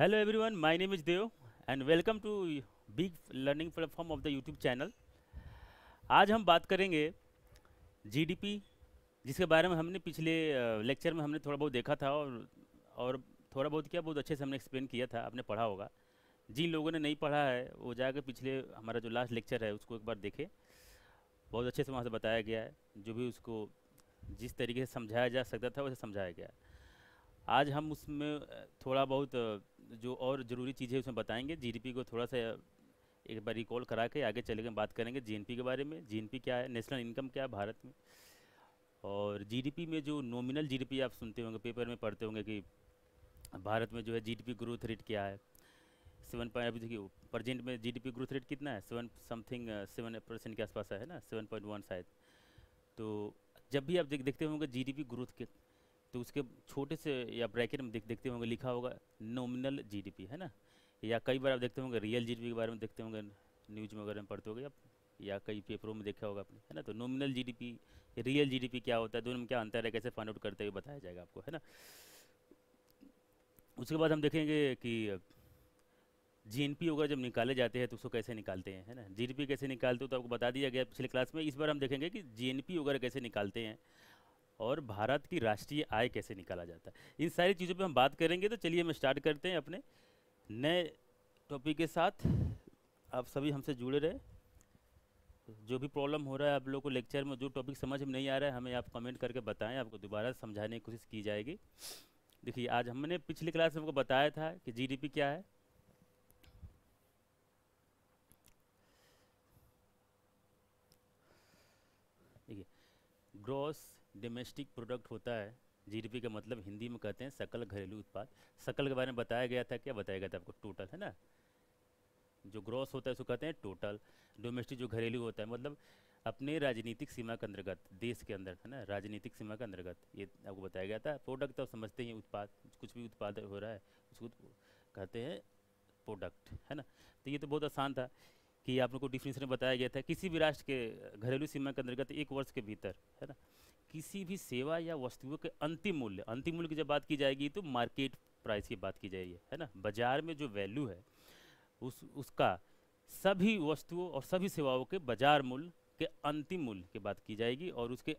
Hello everyone, my name is Deo and welcome to big learning platform of the YouTube channel। आज हम बात करेंगे GDP, जिसके बारे में हमने पिछले लेक्चर में हमने थोड़ा बहुत देखा था और थोड़ा बहुत क्या बहुत अच्छे से हमने एक्सप्लेन किया था, आपने पढ़ा होगा। जिन लोगों ने नहीं पढ़ा है वो जाकर पिछले हमारा जो लास्ट लेक्चर है उसको एक बार देखें, बहुत अच्छे से वहाँ से बताया गया है। जो भी उसको जिस तरीके से समझाया जा सकता था वैसे समझाया गया है। आज हम उसमें थोड़ा बहुत जो और ज़रूरी चीज़ें उसमें बताएंगे। जीडीपी को थोड़ा सा एक बार रिकॉल करा के आगे चले बात करेंगे जीएनपी के बारे में। जीएनपी क्या है, नेशनल इनकम क्या है भारत में, और जीडीपी में जो नॉमिनल जीडीपी आप सुनते होंगे, पेपर में पढ़ते होंगे कि भारत में जो है जीडीपी ग्रोथ रेट क्या है। 7 अभी देखिए प्रेजेंट में जीडीपी ग्रोथ रेट कितना है, 7% के आसपास है ना, 7.1 शायद। तो जब भी आप देखते होंगे जीडीपी ग्रोथ के, तो उसके छोटे से या ब्रैकेट में देखते होंगे लिखा होगा नॉमिनल जीडीपी, है ना। या कई बार आप देखते होंगे रियल जीडीपी के बारे में देखते होंगे, न्यूज़ में वगैरह में पढ़ते होंगे आप, या कई पेपरों में देखा होगा आपने, है ना। तो नॉमिनल जीडीपी, रियल जीडीपी क्या होता है, दोनों में क्या अंतर है, कैसे फाइंड आउट करते हुए बताया जाएगा आपको, है ना। उसके बाद हम देखेंगे कि जीएनपी वगैरह जब निकाले जाते हैं तो उसको कैसे निकालते हैं, है ना। जीडीपी कैसे निकालते हो तो आपको बता दिया गया पिछले क्लास में। इस बार हम देखेंगे कि जीएनपी वगैरह कैसे निकालते हैं और भारत की राष्ट्रीय आय कैसे निकाला जाता है। इन सारी चीज़ों पे हम बात करेंगे। तो चलिए हम स्टार्ट करते हैं अपने नए टॉपिक के साथ। आप सभी हमसे जुड़े रहे। जो भी प्रॉब्लम हो रहा है आप लोगों को लेक्चर में, जो टॉपिक समझ में नहीं आ रहा है, हमें आप कमेंट करके बताएं, आपको दोबारा समझाने की कोशिश की जाएगी। देखिए आज हमने पिछली क्लास में आपको बताया था कि जीडीपी क्या है। देखिए ग्रॉस डोमेस्टिक प्रोडक्ट होता है, जीडीपी का मतलब हिंदी में कहते हैं सकल घरेलू उत्पाद। सकल के बारे में बताया गया था, क्या बताया गया था आपको, टोटल, है ना। जो ग्रॉस होता है उसको कहते हैं टोटल। डोमेस्टिक जो घरेलू होता है मतलब अपने राजनीतिक सीमा के अंतर्गत, देश के अंदर, है ना, राजनीतिक सीमा के अंतर्गत, ये आपको बताया गया था। प्रोडक्ट तो समझते हैं, उत्पाद, कुछ भी उत्पाद हो रहा है उसको कहते हैं प्रोडक्ट, है ना। तो ये तो बहुत आसान था कि आप लोग को डिफिनेशन में बताया गया था। किसी भी राष्ट्र के घरेलू सीमा के अंतर्गत एक वर्ष के भीतर, है ना, किसी भी सेवा या वस्तुओं के अंतिम मूल्य की जब बात की जाएगी तो मार्केट प्राइस की बात की जाएगी, है ना। बाजार में जो वैल्यू है उसका सभी वस्तुओं और सभी सेवाओं के बाजार मूल्य के अंतिम मूल्य की बात की जाएगी, और उसके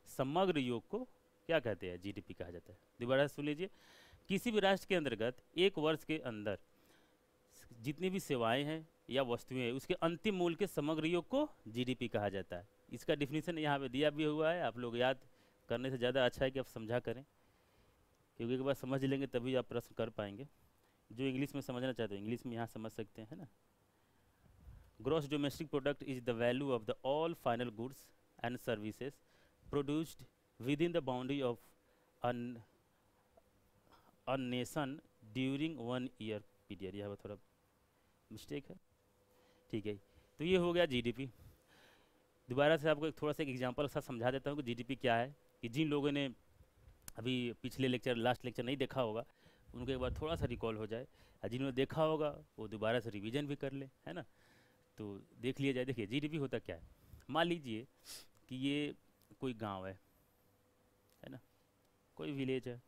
समग्र योग को क्या कहते हैं, जीडीपी कहा जाता है। दोबारा सुन लीजिए, किसी भी राष्ट्र के अंतर्गत एक वर्ष के अंदर जितनी भी सेवाएं हैं या वस्तुएं हैं उसके अंतिम मूल्य के समग्र योग को जीडीपी कहा जाता है। इसका डिफिनीशन यहाँ पे दिया भी हुआ है, आप लोग याद करने से ज़्यादा अच्छा है कि आप समझा करें, क्योंकि एक बार समझ लेंगे तभी आप प्रश्न कर पाएंगे। जो इंग्लिश में समझना चाहते हैं इंग्लिश में यहाँ समझ सकते हैं, है ना। Gross domestic product is the value of the all final goods and services produced with in the boundary of a nation during 1 year period. यहाँ पर थोड़ा मिस्टेक है, ठीक है। तो ये हो गया जीडीपी। दोबारा से आपको थोड़ा सा एक एग्जांपल के साथ समझा देता हूँ कि जीडीपी क्या है, कि जिन लोगों ने अभी पिछले लेक्चर, लास्ट लेक्चर नहीं देखा होगा उनको एक बार थोड़ा सा रिकॉल हो जाए, और जिन्होंने देखा होगा वो दोबारा से रिवीजन भी कर ले, है ना। तो देख लिया जाए। देखिए जीडीपी होता क्या है। मान लीजिए कि ये कोई गांव है ना, कोई विलेज है,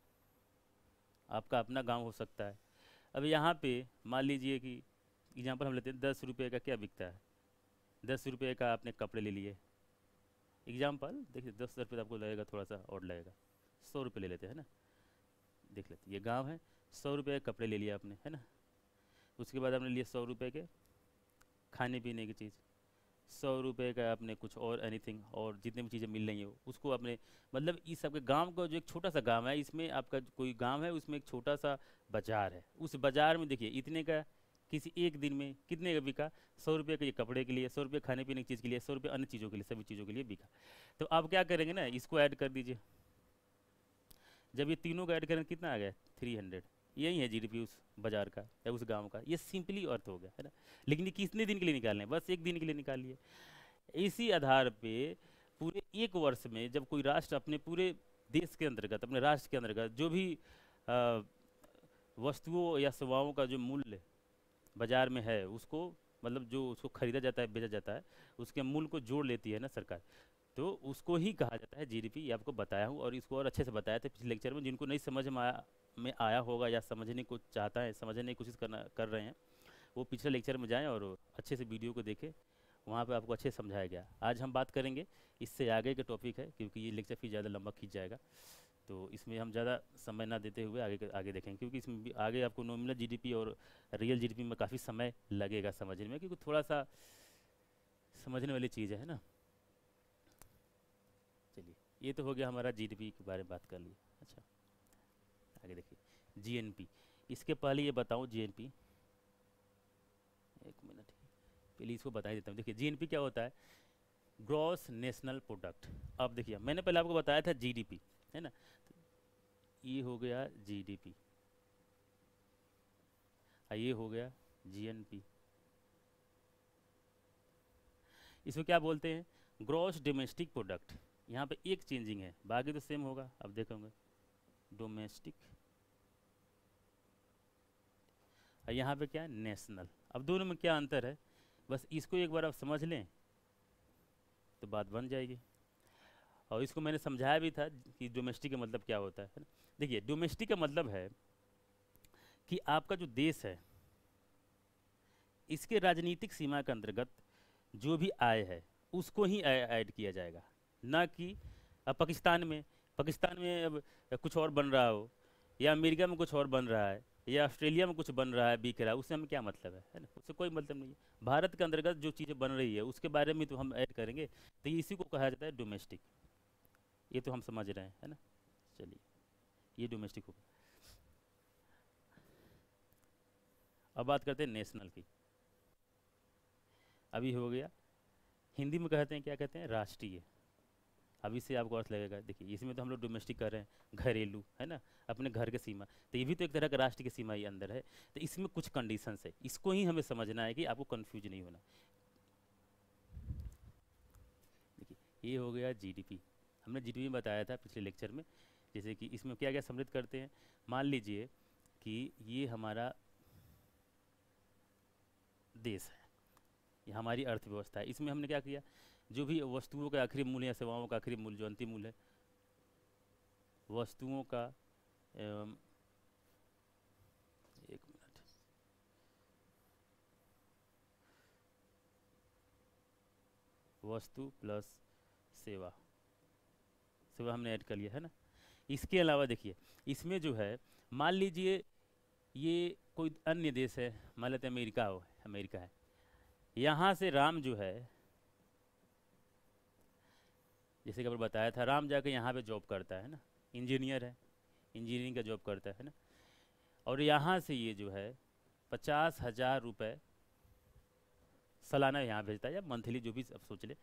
आपका अपना गांव हो सकता है। अब यहाँ पे मान लीजिए कि एग्जांपल हम लेते हैं, 10 रुपये का क्या बिकता है, 10 रुपये का आपने कपड़े ले लिए। एग्जाम्पल देखिए, 10 रुपये आपको लगेगा थोड़ा सा और लगेगा, 100 रुपये ले लेते हैं ना। देख लेते, ये गांव है, 100 रुपये के कपड़े ले लिया आपने, है ना। उसके बाद आपने लिए 100 रुपये के खाने पीने की चीज़, 100 रुपये का आपने कुछ और एनीथिंग, और जितनी भी चीज़ें मिल रही हैं उसको आपने, मतलब इस सबके गांव का जो एक छोटा सा गांव है, इसमें आपका कोई गांव है उसमें एक छोटा सा बाजार है। उस बाजार में देखिए इतने का किसी एक दिन में कितने का बिका, 100 रुपये का ये कपड़े के लिए, 100 रुपये खाने पीने की चीज़ के लिए, 100 रुपये अन्य चीज़ों के लिए, सभी चीज़ों के लिए बिका। तो आप क्या करेंगे ना, इसको ऐड कर दीजिए। जब ये तीनों का ऐड करें कितना आ गया, 300। यही है जीडीपी उस बाजार का या उस गांव का। ये सिंपली अर्थ हो गया, है ना। लेकिन ये कितने दिन के लिए निकालने हैं, बस एक दिन के लिए निकालिए। इसी आधार पे पूरे एक वर्ष में जब कोई राष्ट्र अपने पूरे देश के अंतर्गत, अपने राष्ट्र के अंतर्गत जो भी अ, वस्तुओं या सेवाओं का जो मूल्य बाजार में है उसको, मतलब जो उसको खरीदा जाता है, बेचा जाता है, उसके मूल्य को जोड़ लेती है ना सरकार। तो उसको ही कहा जाता है जीडीपी। ये आपको बताया हूँ, और इसको और अच्छे से बताया था पिछले लेक्चर में। जिनको नहीं समझ में आया होगा या समझने को चाहता है, समझने की कोशिश कर रहे हैं, वो पिछले लेक्चर में जाएं और अच्छे से वीडियो को देखें। वहाँ पे आपको अच्छे से समझाया गया। आज हम बात करेंगे इससे आगे के टॉपिक है, क्योंकि ये लेक्चर फिर ज़्यादा लंबा खींच जाएगा, तो इसमें हम ज़्यादा समय ना देते हुए आगे देखेंगे, क्योंकि इसमें भी आगे आपको नॉमिनल जीडीपी और रियल जीडीपी में काफ़ी समय लगेगा समझने में, क्योंकि थोड़ा सा समझने वाली चीज़ है ना। चलिए, ये तो हो गया हमारा जीडीपी के बारे में बात कर लिए। अच्छा, आगे देखिए जीएनपी। इसके पहले ये बताऊँ जीएनपी, एक मिनट पहले इसको बता ही देता हूँ। देखिए जीएनपी क्या होता है, ग्रॉस नेशनल प्रोडक्ट। अब देखिए मैंने पहले आपको बताया था जीडीपी, है ना, तो ये हो गया जीडीपी, ये हो गया जीएनपी। इसमें क्या बोलते हैं, ग्रॉस डोमेस्टिक प्रोडक्ट। यहाँ पे एक चेंजिंग है, बाकी तो सेम होगा। अब देखोगे डोमेस्टिक, और यहाँ पे क्या है, नेशनल। अब दोनों में क्या अंतर है, बस इसको एक बार आप समझ लें तो बात बन जाएगी। और इसको मैंने समझाया भी था कि डोमेस्टिक का मतलब क्या होता है ना। देखिए डोमेस्टिक का मतलब है कि आपका जो देश है, इसके राजनीतिक सीमा के अंतर्गत जो भी आय है उसको ही ऐड किया जाएगा, ना कि अब पाकिस्तान में अब कुछ और बन रहा हो, या अमेरिका में कुछ और बन रहा है, या ऑस्ट्रेलिया में कुछ बन रहा है, बिक रहा है, उससे हमें क्या मतलब है ना, उससे कोई मतलब नहीं है। भारत के अंतर्गत जो चीज़ें बन रही है उसके बारे में तो हम ऐड करेंगे, तो इसी को कहा जाता है डोमेस्टिक। ये तो हम समझ रहे हैं, है ना। चलिए, ये डोमेस्टिक हो। अब बात करते हैं नेशनल की। अभी हो गया, हिंदी में कहते हैं, क्या कहते हैं, राष्ट्रीय। अब इससे आपको अर्थ लगेगा, देखिए इसमें तो हम लोग डोमेस्टिक कर रहे हैं, घरेलू, है ना, अपने घर के सीमा, तो ये भी तो एक तरह का राष्ट्र की सीमा ही अंदर है। तो इसमें कुछ कंडीशंस है, इसको ही हमें समझना है कि आपको कंफ्यूज नहीं होना। देखिए ये हो गया जीडीपी। हमने जीडीपी में बताया था पिछले लेक्चर में। जैसे कि इसमें क्या क्या सम्मिलित करते हैं, मान लीजिए कि ये हमारा देश है, ये हमारी अर्थव्यवस्था है। इसमें हमने क्या किया, जो भी वस्तुओं का आखिरी मूल्य या सेवाओं का आखिरी मूल्य, जो अंतिम मूल्य है, वस्तुओं का एवं, एक मिनट, वस्तु प्लस सेवा, सेवा हमने ऐड कर लिया है ना। इसके अलावा देखिए इसमें जो है, मान लीजिए ये कोई अन्य देश है, मान लेते हैं अमेरिका है, यहाँ से राम जो है, जैसे कि आपने बताया था, राम जाके यहाँ पे जॉब करता है ना, इंजीनियर है, इंजीनियरिंग का जॉब करता है ना, और यहाँ से ये जो है 50,000 रुपये सालाना यहाँ भेजता है, या मंथली, जो भी आप सोच ले,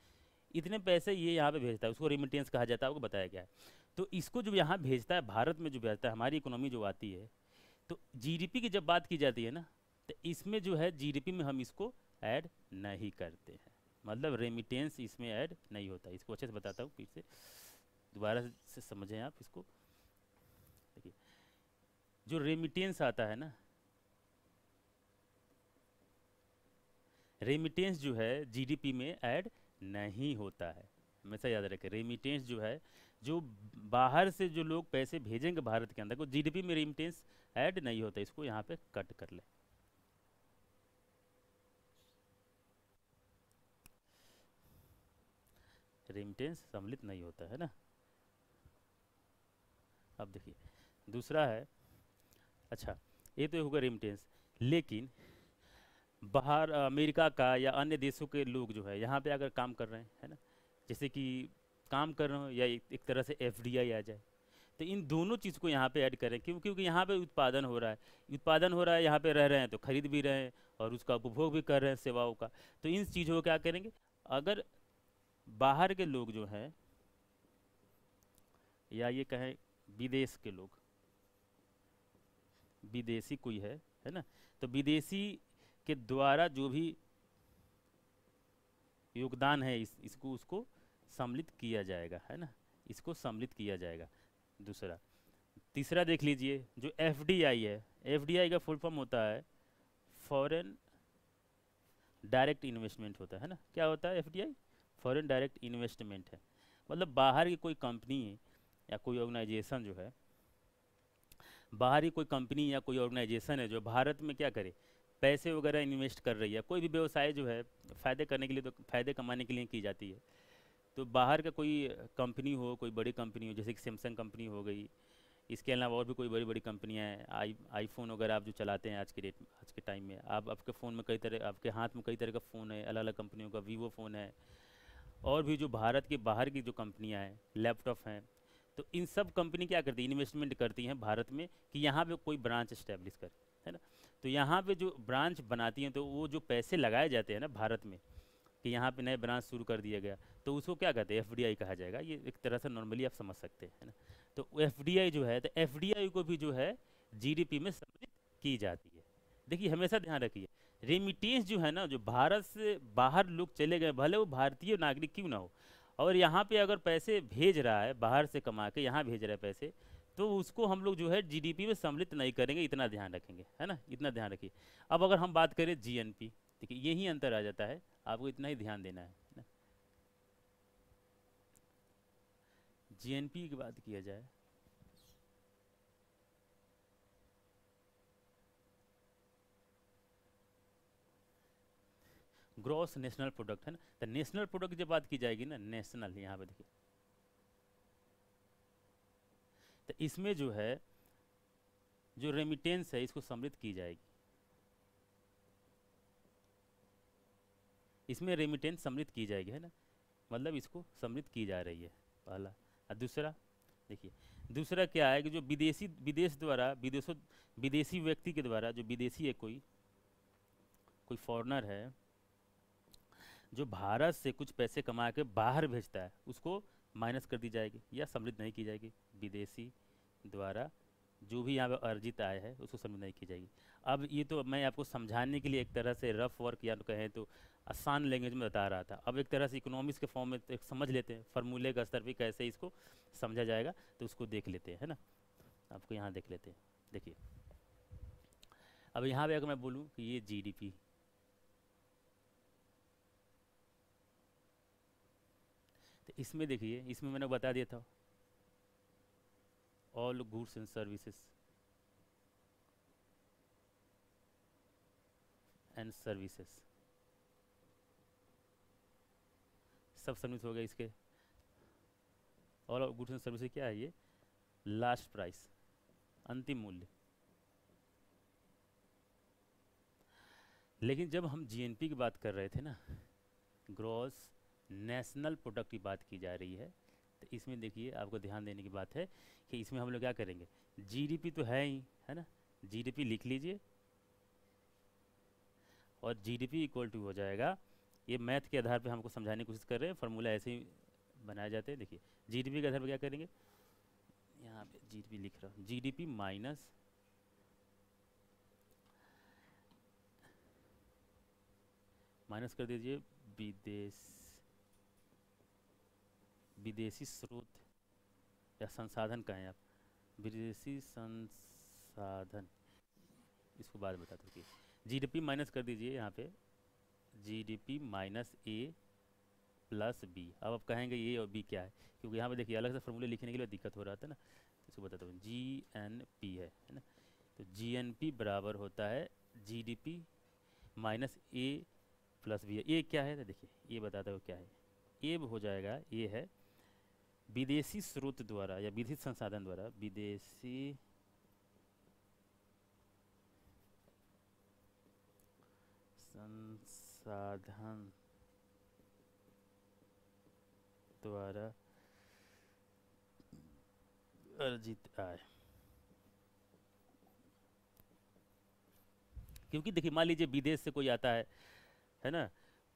इतने पैसे ये यहाँ पे भेजता है, उसको रिमिटेंस कहा जाता है, आपको बताया गया है। तो इसको जो यहाँ भेजता है, भारत में जो भेजता है, हमारी इकोनॉमी जो आती है, तो जीडीपी की जब बात की जाती है ना, तो इसमें जो है जीडीपी में हम इसको ऐड नहीं करते हैं, मतलब रेमिटेंस इसमें ऐड नहीं होता। इसको अच्छे से बताता हूँ, फिर से दोबारा से समझें आप इसको। देखिए जो रेमिटेंस आता है ना, रेमिटेंस जो है जीडीपी में ऐड नहीं होता है, हमेशा याद रखें। रेमिटेंस जो है, जो बाहर से जो लोग पैसे भेजेंगे भारत के अंदर को, जीडीपी में रेमिटेंस ऐड नहीं होता। इसको यहाँ पे कट कर ले, रेमिटेंस सम्मिलित नहीं होता है ना। अब देखिए दूसरा है, अच्छा ये तो होगा रेमिटेंस, लेकिन बाहर अमेरिका का या अन्य देशों के लोग जो है यहाँ पे अगर काम कर रहे हैं, है ना, जैसे कि काम कर रहे हो, या एक तरह से एफडीआई आ जाए, तो इन दोनों चीज़ को यहाँ पे ऐड करें, क्योंकि यहाँ पे उत्पादन हो रहा है, यहाँ पे रह रहे हैं तो खरीद भी रहे हैं, और उसका उपभोग भी कर रहे हैं सेवाओं का। तो इन चीज़ों को क्या करेंगे, अगर बाहर के लोग जो हैं, या ये कहें विदेश के लोग, विदेशी कोई है ना, तो विदेशी के द्वारा जो भी योगदान है, इसको उसको सम्मिलित किया जाएगा, है ना, इसको सम्मिलित किया जाएगा। दूसरा, तीसरा देख लीजिए, जो एफडीआई है, एफडीआई का फुल फॉर्म होता है फॉरेन डायरेक्ट इन्वेस्टमेंट होता है ना। क्या होता है एफडीआई, फॉरेन डायरेक्ट इन्वेस्टमेंट है। मतलब बाहर की कोई कंपनी या कोई ऑर्गेनाइजेशन जो है, बाहर ही कोई कंपनी या कोई ऑर्गेनाइजेशन है जो भारत में क्या करे, पैसे वगैरह इन्वेस्ट कर रही है। कोई भी व्यवसाय जो है फ़ायदे करने के लिए, तो फ़ायदे कमाने के लिए की जाती है। तो बाहर का कोई कंपनी हो, कोई बड़ी कंपनी हो, जैसे कि सैमसंग कंपनी हो गई, इसके अलावा और भी कोई बड़ी बड़ी कंपनियां हैं, आईफोन वगैरह आप जो चलाते हैं आज के डेट में, आज के टाइम में, आप आपके फ़ोन में कई तरह, आपके हाथ में कई तरह का फ़ोन है, अलग अलग कंपनियों का, वीवो फ़ोन है, और भी जो भारत के बाहर की जो कंपनियां हैं, लैपटॉप हैं, तो इन सब कंपनी क्या करती है, इन्वेस्टमेंट करती हैं भारत में कि यहाँ पे कोई ब्रांच इस्टेब्लिश करे, है ना। तो यहाँ पे जो ब्रांच बनाती हैं, तो वो जो पैसे लगाए जाते हैं ना भारत में, कि यहाँ पे नए ब्रांच शुरू कर दिया गया, तो उसको क्या कहते हैं, एफडीआई कहा जाएगा। ये एक तरह से नॉर्मली आप समझ सकते हैं, है ना। तो एफडीआई जो है, तो एफडीआई को भी जो है जीडीपी में सम्मिलित की जाती है। देखिए हमेशा ध्यान रखिए, रेमिटेंस जो है ना, जो भारत से बाहर लोग चले गए, भले वो भारतीय नागरिक क्यों ना हो, और यहाँ पे अगर पैसे भेज रहा है, बाहर से कमा के यहाँ भेज रहा है पैसे, तो उसको हम लोग जो है जीडीपी में सम्मिलित नहीं करेंगे, इतना ध्यान रखेंगे, है ना, इतना ध्यान रखिए। अब अगर हम बात करें जीएनपी, देखिए यही अंतर आ जाता है, आपको इतना ही ध्यान देना है ना। जीएनपी की बात किया जाए, ग्रॉस नेशनल प्रोडक्ट, है ना। तो नेशनल प्रोडक्ट जब बात की जाएगी ना, नेशनल, यहाँ पे देखिए, तो इसमें जो है, जो रेमिटेंस है इसको सम्मिलित की जाएगी, इसमें रेमिटेंस सम्मिलित की जाएगी, है ना, मतलब इसको सम्मिलित की जा रही है, पहला। और दूसरा देखिए, दूसरा क्या है कि जो विदेशी, विदेश द्वारा, विदेशी व्यक्ति के द्वारा, जो विदेशी है, कोई कोई फॉरेनर है जो भारत से कुछ पैसे कमा के बाहर भेजता है, उसको माइनस कर दी जाएगी या सम्मिलित नहीं की जाएगी। विदेशी द्वारा जो भी यहाँ पे अर्जित आय है उसको सम्मिलित नहीं की जाएगी। अब ये तो मैं आपको समझाने के लिए एक तरह से रफ वर्क या तो कहें तो आसान लैंग्वेज में बता रहा था। अब एक तरह से इकोनॉमिक्स के फॉर्म में तो एक समझ लेते हैं, फार्मूले का स्तर पे कैसे इसको समझा जाएगा, तो उसको देख लेते हैं, है ना। आपको यहाँ देख लेते हैं, देखिए। अब यहाँ पे अगर मैं बोलूँ कि ये जीडीपी, तो इसमें देखिए, इसमें मैंने बता दिया था, all goods and services and services, सब सम्मिलित हो गए इसके। ऑल गुड्स एंड सर्विसेज क्या है, ये लास्ट प्राइस, अंतिम मूल्य। लेकिन जब हम जीएनपी की बात कर रहे थे ना, ग्रॉस नेशनल प्रोडक्ट की बात की जा रही है, तो इसमें देखिए आपको ध्यान देने की बात है कि इसमें हम लोग क्या करेंगे, जीडीपी तो है ही, है ना, जीडीपी लिख लीजिए, और जीडीपी इक्वल टू हो जाएगा, ये मैथ के आधार पे हमको समझाने की कोशिश कर रहे हैं, फार्मूला ऐसे ही बनाए जाते हैं। देखिए जीडीपी के आधार पर क्या करेंगे, यहाँ पे जीडीपी लिख रहा हूँ, जीडीपी माइनस माइनस कर दीजिए विदेश, विदेशी स्रोत या संसाधन कहें आप, विदेशी संसाधन, इसको बाद में बता दो। जीडीपी माइनस कर दीजिए यहाँ पे, जीडीपी माइनस ए प्लस बी। अब आप कहेंगे ए और बी क्या है, क्योंकि यहाँ पे देखिए अलग से फॉर्मूले लिखने के लिए दिक्कत हो रहा था ना, तो इसको बताता हूँ, जी एन पी है ना। तो जी एन पी बराबर होता है जीडीपी माइनस ए प्लस बी है। ए क्या है, तो देखिए ये बताता हूँ क्या है, ए हो जाएगा, ये है विदेशी स्रोत द्वारा या विदेशी संसाधन द्वारा, विदेशी संसाधन द्वारा अर्जित आय। क्योंकि देखिए मान लीजिए विदेश से कोई आता है ना,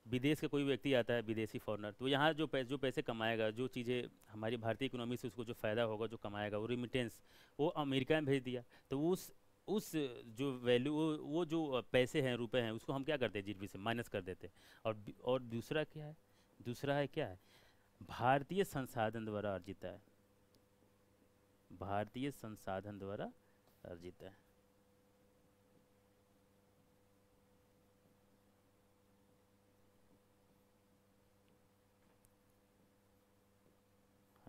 विदेश का कोई व्यक्ति आता है, विदेशी फॉरेनर, तो यहाँ जो पैसे कमाएगा, जो चीज़ें हमारी भारतीय इकोनॉमी से उसको जो फ़ायदा होगा, जो कमाएगा, वो रिमिटेंस वो अमेरिका में भेज दिया, तो उस जो वैल्यू, वो जो पैसे हैं, रुपए हैं, उसको हम क्या करते हैं, जीडीपी से माइनस कर देते हैं। और दूसरा क्या है, दूसरा है क्या है, भारतीय संसाधन द्वारा अर्जित है, भारतीय संसाधन द्वारा अर्जित है।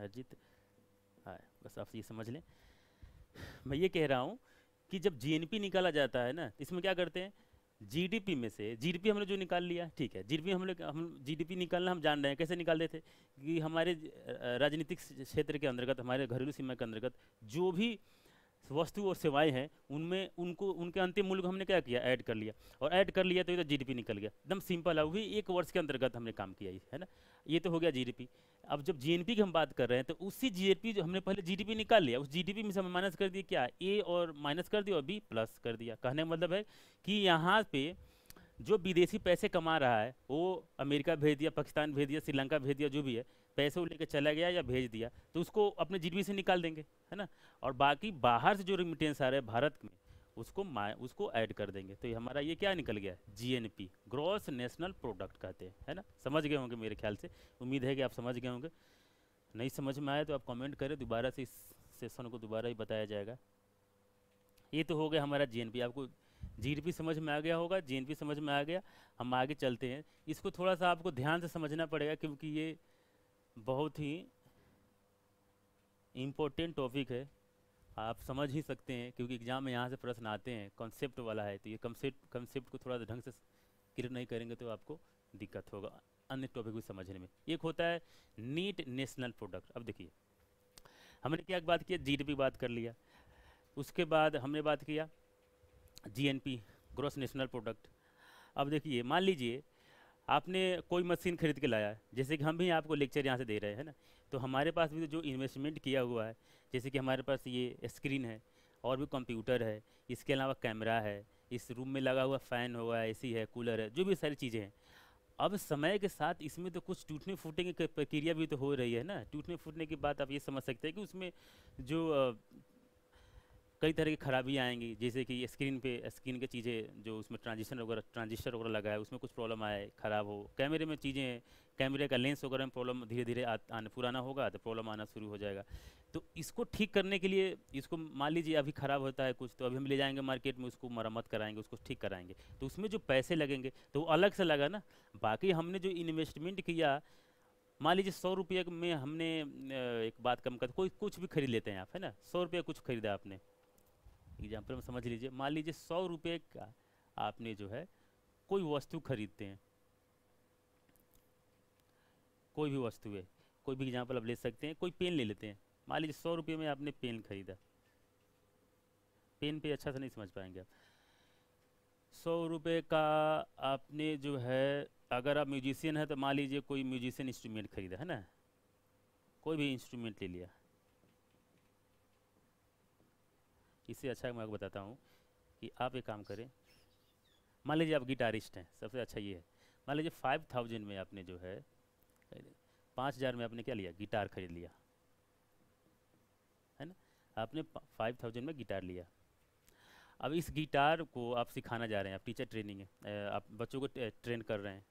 अर्जित आय, बस आप ये समझ लें। मैं ये कह रहा हूँ कि जब जीएनपी निकाला जाता है ना, इसमें क्या करते हैं, जीडीपी में से जीडीपी हमने जो निकाल लिया, ठीक है, जीडीपी हम जीडीपी निकालना हम जान रहे हैं, कैसे निकाल देते कि हमारे राजनीतिक क्षेत्र के अंतर्गत, हमारे घरेलू सीमा के अंतर्गत जो भी वस्तु और सेवाएं हैं, उनमें उनको उनके अंतिम मूल्य को हमने क्या किया, ऐड कर लिया, और ऐड कर लिया तो ये तो जीडीपी निकल गया, एकदम सिंपल है, वही 1 वर्ष के अंतर्गत हमने काम किया है ना, ये तो हो गया जीडीपी। अब जब जीएनपी की हम बात कर रहे हैं तो उसी जीएनपी जो हमने पहले जीडीपी निकाल लिया, उस जीडीपी में से हमने माइनस कर दिया क्या, ए और माइनस कर दिया और बी प्लस कर दिया। कहने का मतलब है कि यहाँ पे जो विदेशी पैसे कमा रहा है वो अमेरिका भेज दिया, पाकिस्तान भेज दिया, श्रीलंका भेज दिया, जो भी है पैसे वो लेके चला गया या भेज दिया, तो उसको अपने जीडीपी से निकाल देंगे, है ना, और बाकी बाहर से जो रिमिटेंस आ रहा है भारत में उसको ऐड कर देंगे, तो ये हमारा ये क्या निकल गया, जीएनपी, ग्रॉस नेशनल प्रोडक्ट कहते हैं, है ना। समझ गए होंगे मेरे ख्याल से, उम्मीद है कि आप समझ गए होंगे। नहीं समझ में आए तो आप कमेंट करें, दोबारा से इस सेशन को दोबारा ही बताया जाएगा। ये तो हो गया हमारा जीएनपी, आपको जीडीपी समझ में आ गया होगा, जीएनपी समझ में आ गया। हम आगे चलते हैं, इसको थोड़ा सा आपको ध्यान से समझना पड़ेगा क्योंकि ये बहुत ही इम्पोर्टेंट टॉपिक है, आप समझ ही सकते हैं क्योंकि एग्जाम में यहाँ से प्रश्न आते हैं, कॉन्सेप्ट वाला है, तो ये कॉन्सेप्ट को थोड़ा ढंग से क्लियर नहीं करेंगे तो आपको दिक्कत होगा अन्य टॉपिक को समझने में। एक होता है नीट नेशनल प्रोडक्ट। अब देखिए हमने क्या बात किया, जीडीपी बात कर लिया, उसके बाद हमने बात किया जीएनपी, ग्रॉस नेशनल प्रोडक्ट। अब देखिए मान लीजिए आपने कोई मशीन खरीद के लाया है, जैसे कि हम भी आपको लेक्चर यहाँ से दे रहे हैं ना, तो हमारे पास भी जो इन्वेस्टमेंट किया हुआ है, जैसे कि हमारे पास ये स्क्रीन है और भी कंप्यूटर है, इसके अलावा कैमरा है, इस रूम में लगा हुआ फ़ैन हुआ है, एसी है, कूलर है, जो भी सारी चीज़ें हैं। अब समय के साथ इसमें तो कुछ टूटने फूटने की प्रक्रिया भी तो हो रही है ना। टूटने फूटने की बात आप ये समझ सकते हैं कि उसमें जो कई तरह की खराबी आएंगी, जैसे कि स्क्रीन की चीज़ें जो उसमें ट्रांजिस्टर वगैरह लगा है उसमें कुछ प्रॉब्लम आए, ख़राब हो, कैमरे में चीज़ें, कैमरे का लेंस वगैरह में प्रॉब्लम धीरे धीरे आने, पुराना होगा तो प्रॉब्लम आना शुरू हो जाएगा। तो इसको ठीक करने के लिए, इसको मान लीजिए अभी ख़राब होता है कुछ, तो अभी हम ले जाएंगे मार्केट में, उसको मरम्मत कराएंगे, उसको ठीक कराएंगे, तो उसमें जो पैसे लगेंगे तो वो अलग से लगा ना। बाकी हमने जो इन्वेस्टमेंट किया, मान लीजिए 100 रुपये में हमने एक बात कम कर, कोई कुछ भी खरीद लेते हैं आप, है ना, 100 रुपये कुछ खरीदा आपने, एग्जाम्पल में समझ लीजिए, मान लीजिए 100 रुपये का आपने जो है कोई वस्तु खरीदते हैं, कोई भी वस्तु है, कोई भी एग्जाम्पल आप ले सकते हैं, कोई पेन ले लेते हैं, मान लीजिए 100 रुपये में आपने पेन खरीदा, पेन पे अच्छा से नहीं समझ पाएंगे आप, 100 रुपये का आपने जो है, अगर आप म्यूजिशियन है तो मान लीजिए कोई म्यूजिशियन इंस्ट्रूमेंट खरीदा, है ना, कोई भी इंस्ट्रूमेंट ले लिया। इससे अच्छा मैं आपको बताता हूँ कि आप एक काम करें, मान लीजिए आप गिटारिस्ट हैं, सबसे अच्छा ये है, मान लीजिए 5000 में आपने जो है 5000 में आपने क्या लिया, गिटार खरीद लिया, है ना, आपने 5000 में गिटार लिया। अब इस गिटार को आप सिखाना जा रहे हैं, आप टीचर ट्रेनिंग है, आप बच्चों को ट्रेन कर रहे हैं,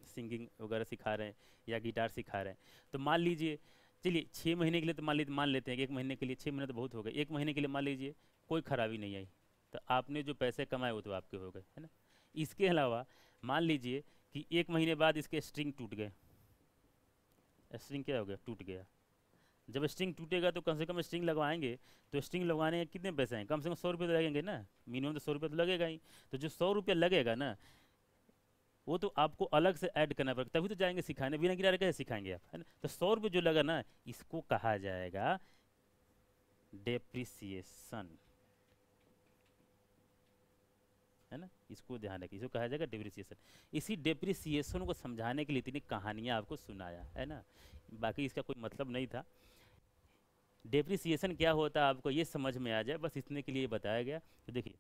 सिंगिंग वगैरह सिखा रहे हैं या गिटार सिखा रहे हैं। तो मान लीजिए, चलिए 6 महीने के लिए तो मान लेते हैं कि 1 महीने के लिए, 6 महीने तो बहुत हो गए, 1 महीने के लिए मान लीजिए कोई ख़राबी नहीं आई, तो आपने जो पैसे कमाए वो तो आपके हो गए, है ना। इसके अलावा मान लीजिए कि 1 महीने बाद इसके स्ट्रिंग टूट गए, स्ट्रिंग क्या हो गया, टूट गया। जब स्ट्रिंग टूटेगा तो कम से कम स्ट्रिंग लगवाएंगे, तो स्ट्रिंग लगवाने के कितने पैसे हैं, कम से कम 100 रुपये तो लगेंगे ना, मिनिमम तो 100 रुपये तो लगेगा ही। तो जो 100 रुपये लगेगा ना, वो तो आपको अलग से ऐड करना पड़ेगा, तभी तो जाएंगे सिखाने, बिना गिटार कैसे सिखाएंगे आप, है ना। तो 100 रुपये जो लगा ना, इसको कहा जाएगा डेप्रिसिएशन, है ना, इसको ध्यान रखिए, इसको कहा जाएगा डेप्रिसिएशन। इसी डेप्रिसिएशन को समझाने के लिए इतनी कहानियाँ आपको सुनाया, है ना, बाकी इसका कोई मतलब नहीं था। डेप्रिसिएशन क्या होता है आपको ये समझ में आ जाए, बस इतने के लिए बताया गया। तो देखिए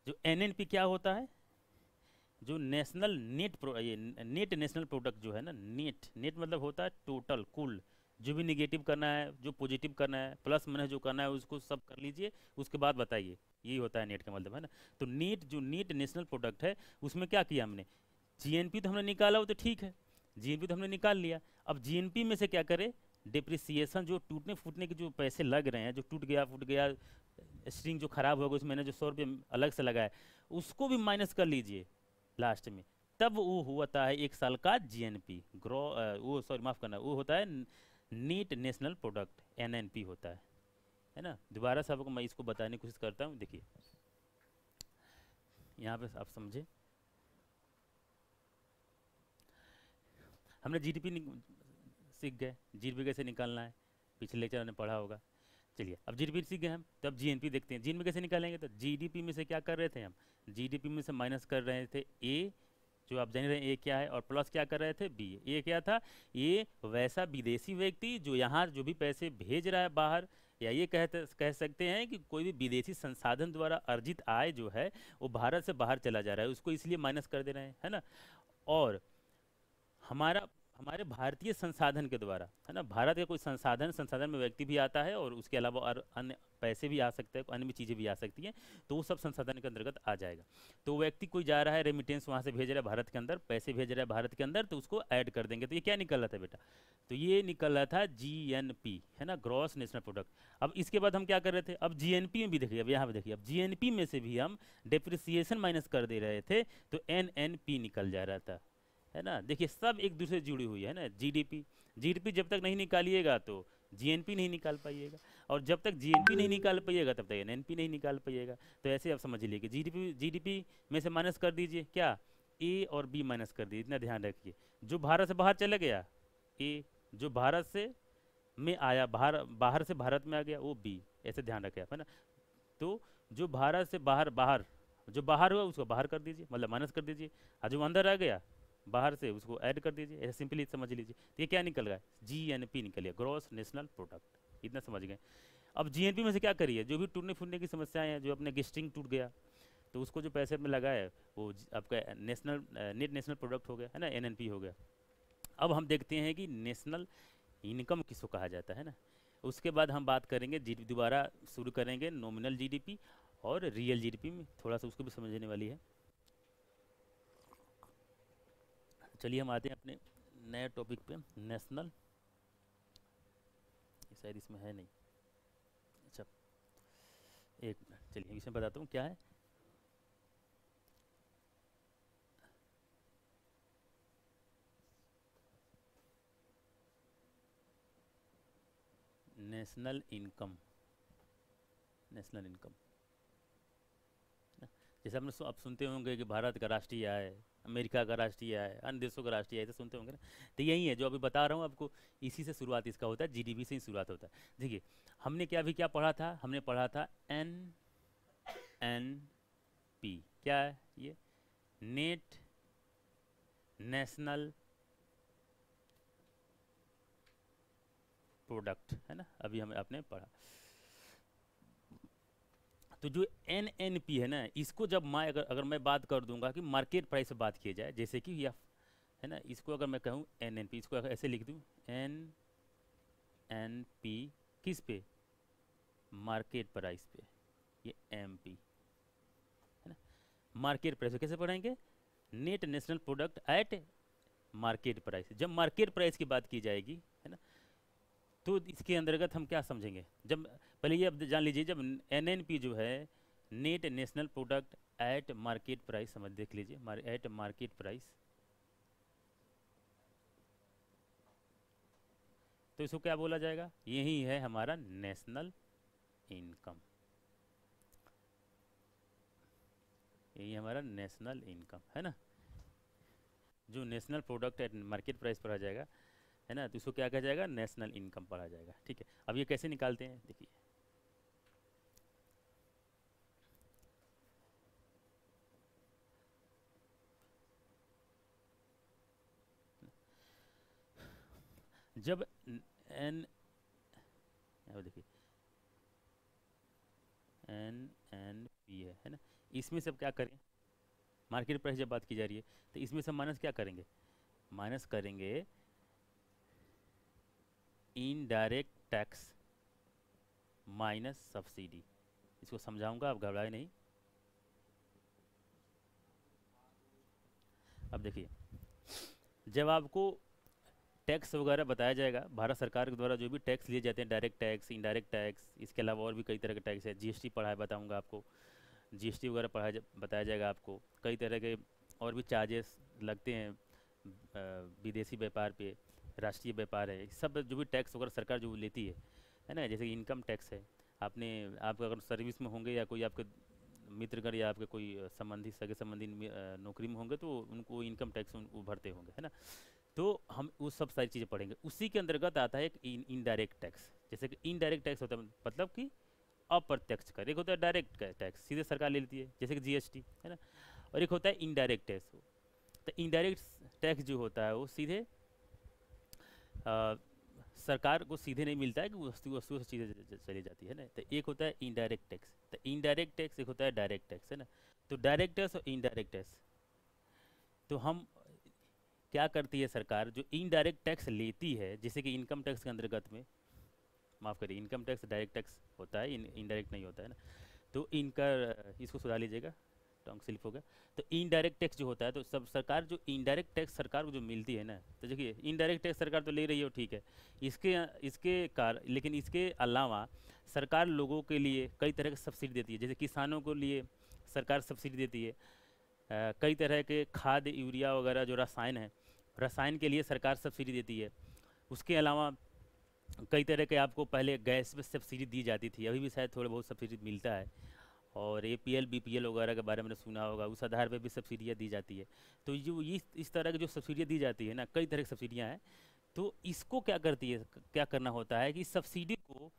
जो एनएनपी क्या होता है, जो नेशनल नेट नेशनल प्रोडक्ट जो है ना, नेट मतलब होता है टोटल, कुल, जो भी निगेटिव करना है, जो पॉजिटिव करना है, प्लस माइनस जो करना है, उसको सब कर लीजिए, उसके बाद बताइए, यही होता है नेट का मतलब, है ना। तो नेट नेशनल प्रोडक्ट है, उसमें क्या किया हमने, जीएनपी तो हमने निकाला, वो तो ठीक है, जीएनपी तो हमने निकाल लिया। अब जीएनपी में से क्या करें, डिप्रिसिएशन, जो टूटने फूटने के जो पैसे लग रहे हैं, जो टूट गया, स्ट्रिंग जो खराब हो गया, उसमें मैंने जो 100 रुपये अलग से लगाया, उसको भी माइनस कर लीजिए लास्ट में, तब वो होता है एक साल का जीएनपी ग्रो वो सॉरी माफ़ करना, वो होता है नीट नेशनल प्रोडक्ट, एनएनपी होता है ना। दोबारा से आपको मैं इसको बताने की कोशिश करता हूँ। देखिए यहाँ पे आप समझे, हमने जीडीपी सीख गए, जीडीपी कैसे निकालना है, पिछले लेक्चर में पढ़ा होगा। चलिए अब जीडीपी सीख गए हम, तो अब जीएनपी देखते हैं जीएनपी कैसे निकालेंगे। तो जीडीपी में से क्या कर रहे थे हम, जीडीपी में से माइनस कर रहे थे ए, जो आप जान रहे हैं ए क्या है, और प्लस क्या कर रहे थे बी। ए क्या था, ये वैसा विदेशी व्यक्ति जो यहाँ जो भी पैसे भेज रहा है बाहर, या ये कह सकते हैं कि कोई भी विदेशी संसाधन द्वारा अर्जित आय जो है वो भारत से बाहर चला जा रहा है, उसको इसलिए माइनस कर दे रहे हैं, है ना। और हमारा हमारे भारतीय संसाधन के द्वारा, है ना, भारत का कोई संसाधन में व्यक्ति भी आता है और उसके अलावा और अन्य पैसे भी आ सकते हैं, अन्य भी चीज़ें भी आ सकती हैं, तो वो सब संसाधन के अंतर्गत आ जाएगा। तो व्यक्ति कोई जा रहा है रेमिटेंस वहाँ से भेज रहा है भारत के अंदर, पैसे भेज रहा है भारत के अंदर, तो उसको ऐड कर देंगे। तो ये क्या निकल रहा था बेटा, तो ये निकल रहा था जीएनपी, है ना, ग्रॉस नेशनल प्रोडक्ट। अब इसके बाद हम क्या कर रहे थे, अब जीएनपी में भी देखिए, अब यहाँ पे देखिए, अब जीएनपी में से भी हम डिप्रिसिएशन माइनस कर दे रहे थे, तो एनएनपी निकल जा रहा था, है ना। देखिए सब एक दूसरे से जुड़ी हुई है ना। जीडीपी जीडीपी जब तक नहीं निकालिएगा तो जीएनपी नहीं निकाल पाइएगा, और जब तक जीएनपी नहीं निकाल पाइएगा तब तक एनएनपी नहीं निकाल पाइएगा। तो ऐसे आप समझ लीजिए कि जीडीपी में से माइनस कर दीजिए क्या, ए और बी माइनस कर दीजिए, इतना ध्यान रखिए। जो भारत से बाहर चला गया ए, जो भारत से में आया बाहर से भारत में आ गया वो बी, ऐसे ध्यान रखें आप, है ना। तो जो भारत से बाहर बाहर जो बाहर हुआ उसको बाहर कर दीजिए, मतलब माइनस कर दीजिए, और जो अंदर आ गया बाहर से उसको ऐड कर दीजिए, ऐसे सिंपली समझ लीजिए। तो ये क्या निकल गया, जीएनपी निकल गया, ग्रॉस नेशनल प्रोडक्ट, इतना समझ गए। अब जीएनपी में से क्या करिए, जो भी टूटने फूटने की समस्याएं हैं, जो अपने गेस्टिंग टूट गया तो उसको जो पैसे में लगाए वो आपका नेट नेशनल प्रोडक्ट हो गया, है ना, एनएनपी हो गया। अब हम देखते हैं कि नेशनल इनकम किसको कहा जाता है ना। उसके बाद हम बात करेंगे दोबारा शुरू करेंगे नॉमिनल जीडीपी और रियल जीडीपी में, थोड़ा सा उसको भी समझने वाली है। चलिए हम आते हैं अपने नए टॉपिक पे, नेशनल, शायद इसमें है नहीं, अच्छा एक मिनट, चलिए इसमें बताता हूँ क्या है। नेशनल इनकम, नेशनल इनकम, जैसे आपने आप सुनते होंगे कि भारत का राष्ट्रीय आय, अमेरिका का राष्ट्रीय आय, अन्य देशों का राष्ट्रीय आय, तो सुनते होंगे ना। तो यही है जो अभी बता रहा हूँ आपको, इसी से शुरुआत इसका होता है, जीडीपी से ही शुरुआत होता है। देखिए हमने क्या अभी क्या पढ़ा था, हमने पढ़ा था एन एन पी, क्या है ये, नेट नेशनल प्रोडक्ट, है ना, अभी हमें आपने पढ़ा। तो जो एन पी है ना, इसको जब मैं अगर मैं बात कर दूंगा कि मार्केट प्राइस से बात की जाए, जैसे कि या, है ना, इसको अगर मैं कहूँ एन पी, इसको अगर ऐसे लिख दूँ एन पी, किस पे, मार्केट प्राइस पे, ये एम पी, है ना। मार्केट प्राइस को कैसे पढ़ाएंगे, net national product at market price. जब मार्केट प्राइस की बात की जाएगी, है ना, तो इसके अंतर्गत हम क्या समझेंगे, जब पहले ये अब जान लीजिए, जब एनएनपी जो है net national product at market price, समझ देख लीजिए, एट मार्केट प्राइस, तो इसको क्या बोला जाएगा, यही है हमारा नेशनल इनकम, यही हमारा नेशनल इनकम, है ना। जो national product at market price पर आ जाएगा, है ना, तो इसको क्या कहा जाएगा, नेशनल इनकम पढ़ा जाएगा। ठीक है, अब ये कैसे निकालते हैं देखिए, जब एन, देखिए एन पी है ना, इसमें सब क्या करें, मार्केट प्राइस जब बात की जा रही है तो इसमें सब माइनस क्या करेंगे, माइनस करेंगे इनडायरेक्ट टैक्स माइनस सब्सिडी। इसको समझाऊंगा, आप घबराए नहीं। अब देखिए, जब आपको टैक्स वगैरह बताया जाएगा, भारत सरकार के द्वारा जो भी टैक्स लिए जाते हैं, डायरेक्ट टैक्स, इनडायरेक्ट टैक्स, इसके अलावा और भी कई तरह के टैक्स है, जीएसटी पढ़ाया बताऊंगा आपको, जीएसटी वगैरह बताया जाएगा आपको, कई तरह के और भी चार्जेस लगते हैं विदेशी व्यापार पे, राष्ट्रीय व्यापार है, सब जो भी टैक्स वगैरह सरकार जो लेती है ना, जैसे इनकम टैक्स है। आप अगर सर्विस में होंगे या कोई आपके मित्रगण या आपके कोई संबंधी, सगे संबंधी नौकरी में होंगे तो उनको इनकम टैक्स वो भरते होंगे, है ना। तो हम वो सब सारी चीज़ें पढ़ेंगे। उसी के अंतर्गत आता है एक इनडायरेक्ट टैक्स। जैसे कि इनडायरेक्ट टैक्स होता है मतलब कि अप्रत्यक्ष कर, एक होता है डायरेक्ट टैक्स, सीधे सरकार ले लेती है जैसे कि जीएसटी, है ना, और एक होता है इनडायरेक्ट टैक्स। तो इनडायरेक्ट टैक्स जो होता है वो सीधे सरकार को सीधे नहीं मिलता है कि वस्तु वस्तु से चीज़ें चली जाती है ना। तो एक होता है इनडायरेक्ट टैक्स, तो इनडायरेक्ट टैक्स एक होता है डायरेक्ट टैक्स, है ना। तो डायरेक्ट टैक्स और इनडायरेक्ट टैक्स, तो हम क्या करती है सरकार, जो इनडायरेक्ट टैक्स लेती है, जैसे कि इनकम टैक्स के अंतर्गत में, माफ़ करिए, इनकम टैक्स डायरेक्ट टैक्स होता है, इनडायरेक्ट नहीं होता है ना। तो इनका इसको सुधार लीजिएगा, टंग स्लिप हो गया। तो इनडायरेक्ट टैक्स जो होता है, तो सब सरकार जो इनडायरेक्ट टैक्स सरकार को जो मिलती है ना, तो देखिए इनडायरेक्ट टैक्स सरकार तो ले रही है, ठीक है, इसके इसके लेकिन इसके अलावा सरकार लोगों के लिए कई तरह की सब्सिडी देती है। जैसे किसानों को लिए सरकार सब्सिडी देती है, कई तरह के खाद, यूरिया वगैरह जो रसायन है, रसायन के लिए सरकार सब्सिडी देती है। उसके अलावा कई तरह के, आपको पहले गैस पे सब्सिडी दी जाती थी, अभी भी शायद थोड़ा बहुत सब्सिडी मिलता है, और एपीएल बीपीएल वगैरह के बारे में सुना होगा, उस आधार पे भी सब्सिडियाँ दी जाती है। तो जो इस तरह की जो सब्सिडियाँ दी जाती है ना, कई तरह की सब्सिडियाँ हैं, तो इसको क्या करती है, क्या करना होता है कि सब्सिडी को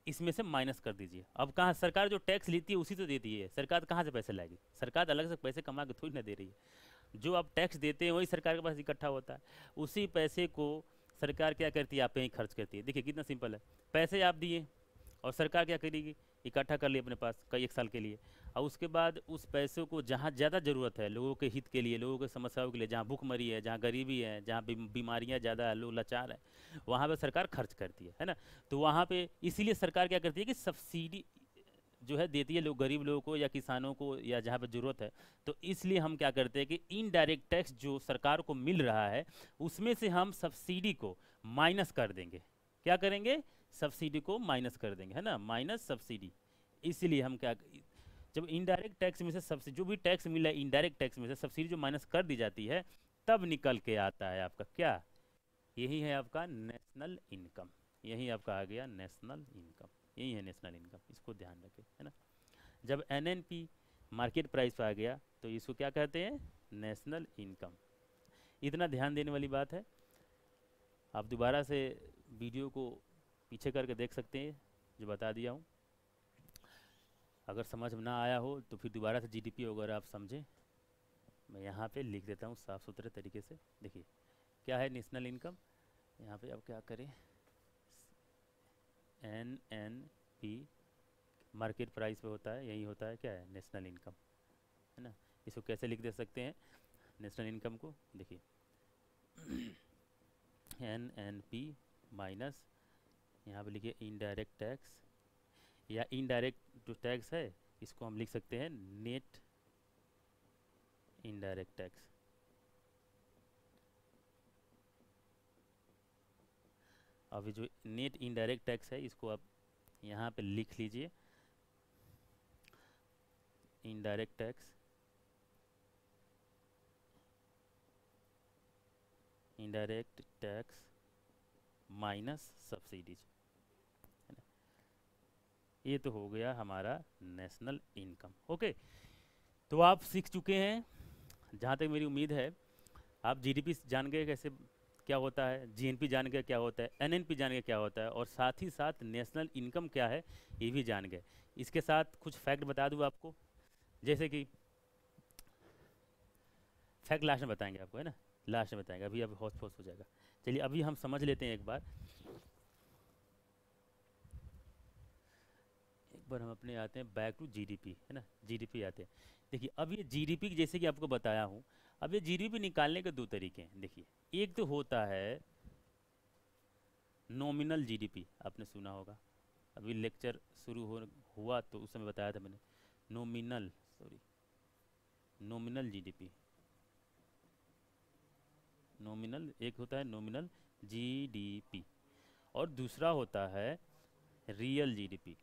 इसमें से माइनस कर दीजिए। अब कहाँ सरकार जो टैक्स लेती है उसी तो देती है, सरकार कहाँ से पैसे लाएगी, सरकार अलग से पैसे कमा के थोड़ी ना दे रही है। जो आप टैक्स देते हैं वही सरकार के पास इकट्ठा होता है, उसी पैसे को सरकार क्या करती है, आप पे ही खर्च करती है। देखिए कितना सिंपल है, पैसे आप दिए और सरकार क्या करेगी, इकट्ठा कर लिए अपने पास कई एक साल के लिए, और उसके बाद उस पैसों को जहाँ ज़्यादा ज़रूरत है लोगों के हित के लिए, लोगों के समस्याओं के लिए, जहाँ भूखमरी है, जहाँ गरीबी है, जहाँ बीमारियाँ ज़्यादा है, लोग लाचार है, वहाँ पे सरकार खर्च करती है ना। तो वहाँ पे इसीलिए सरकार क्या करती है कि सब्सिडी जो है देती है लोग, गरीब लोगों को या किसानों को, या जहाँ पे ज़रूरत है। तो इसलिए हम क्या करते हैं कि इनडायरेक्ट टैक्स जो सरकार को मिल रहा है उसमें से हम सब्सिडी को माइनस कर देंगे। क्या करेंगे, सब्सिडी को माइनस कर देंगे, है ना, माइनस सब्सिडी। इसलिए हम क्या, जब इनडायरेक्ट टैक्स में से सब्सिडी, जो भी टैक्स मिला है इनडायरेक्ट टैक्स में से सब्सिडी जो माइनस कर दी जाती है, तब निकल के आता है आपका क्या, यही है आपका नेशनल इनकम। यही आपका आ गया नेशनल इनकम, यही है नेशनल इनकम, इसको ध्यान रखें, है ना। जब एनएनपी मार्केट प्राइस पे आ गया तो इसको क्या कहते हैं, नेशनल इनकम। इतना ध्यान देने वाली बात है। आप दोबारा से वीडियो को पीछे करके देख सकते हैं जो बता दिया हूँ। अगर समझ में ना आया हो तो फिर दोबारा से जीडीपी वगैरह आप समझें। मैं यहाँ पे लिख देता हूँ साफ़ सुथरे तरीके से। देखिए क्या है नेशनल इनकम, यहाँ पे आप क्या करें, एनएनपी मार्केट प्राइस पे होता है, यही होता है क्या है नेशनल इनकम, है ना। इसको कैसे लिख दे सकते हैं नेशनल इनकम को, देखिए एनएनपी माइनस, यहाँ पे लिखिए इनडायरेक्ट टैक्स, या इनडायरेक्ट जो टैक्स है इसको हम लिख सकते हैं नेट इनडायरेक्ट टैक्स। अभी जो नेट इनडायरेक्ट टैक्स है इसको आप यहाँ पे लिख लीजिए, indirect tax, indirect tax minus subsidies, है ना। ये तो हो गया हमारा नेशनल इनकम। ओके, तो आप सीख चुके हैं, जहाँ तक मेरी उम्मीद है आप जीडीपी जान गए कैसे क्या होता है, जीएनपी जान गए क्या होता है, एनएनपी जान गए क्या होता है, और साथ ही साथ नेशनल इनकम क्या है ये भी जान गए। इसके साथ कुछ फैक्ट बता दूँ आपको, जैसे कि फैक्ट लास्ट में बताएंगे आपको, है ना, लास्ट में बताएंगे, अभी होश फोश हो जाएगा। चलिए अभी हम समझ लेते हैं एक बार हम अपने आते हैं बैक टू जीडीपी, है ना, जीडीपी आते हैं। देखिए अब ये जीडीपी जैसे कि आपको बताया हूँ, अब ये जीडीपी निकालने के दो तरीके हैं। देखिए एक तो होता है नॉमिनल जीडीपी, आपने सुना होगा, अभी लेक्चर शुरू हुआ तो उस समय बताया था मैंने, नॉमिनल जीडीपी, नॉमिनल एक होता है नॉमिनल जीडीपी, और दूसरा होता है रियल जीडीपी।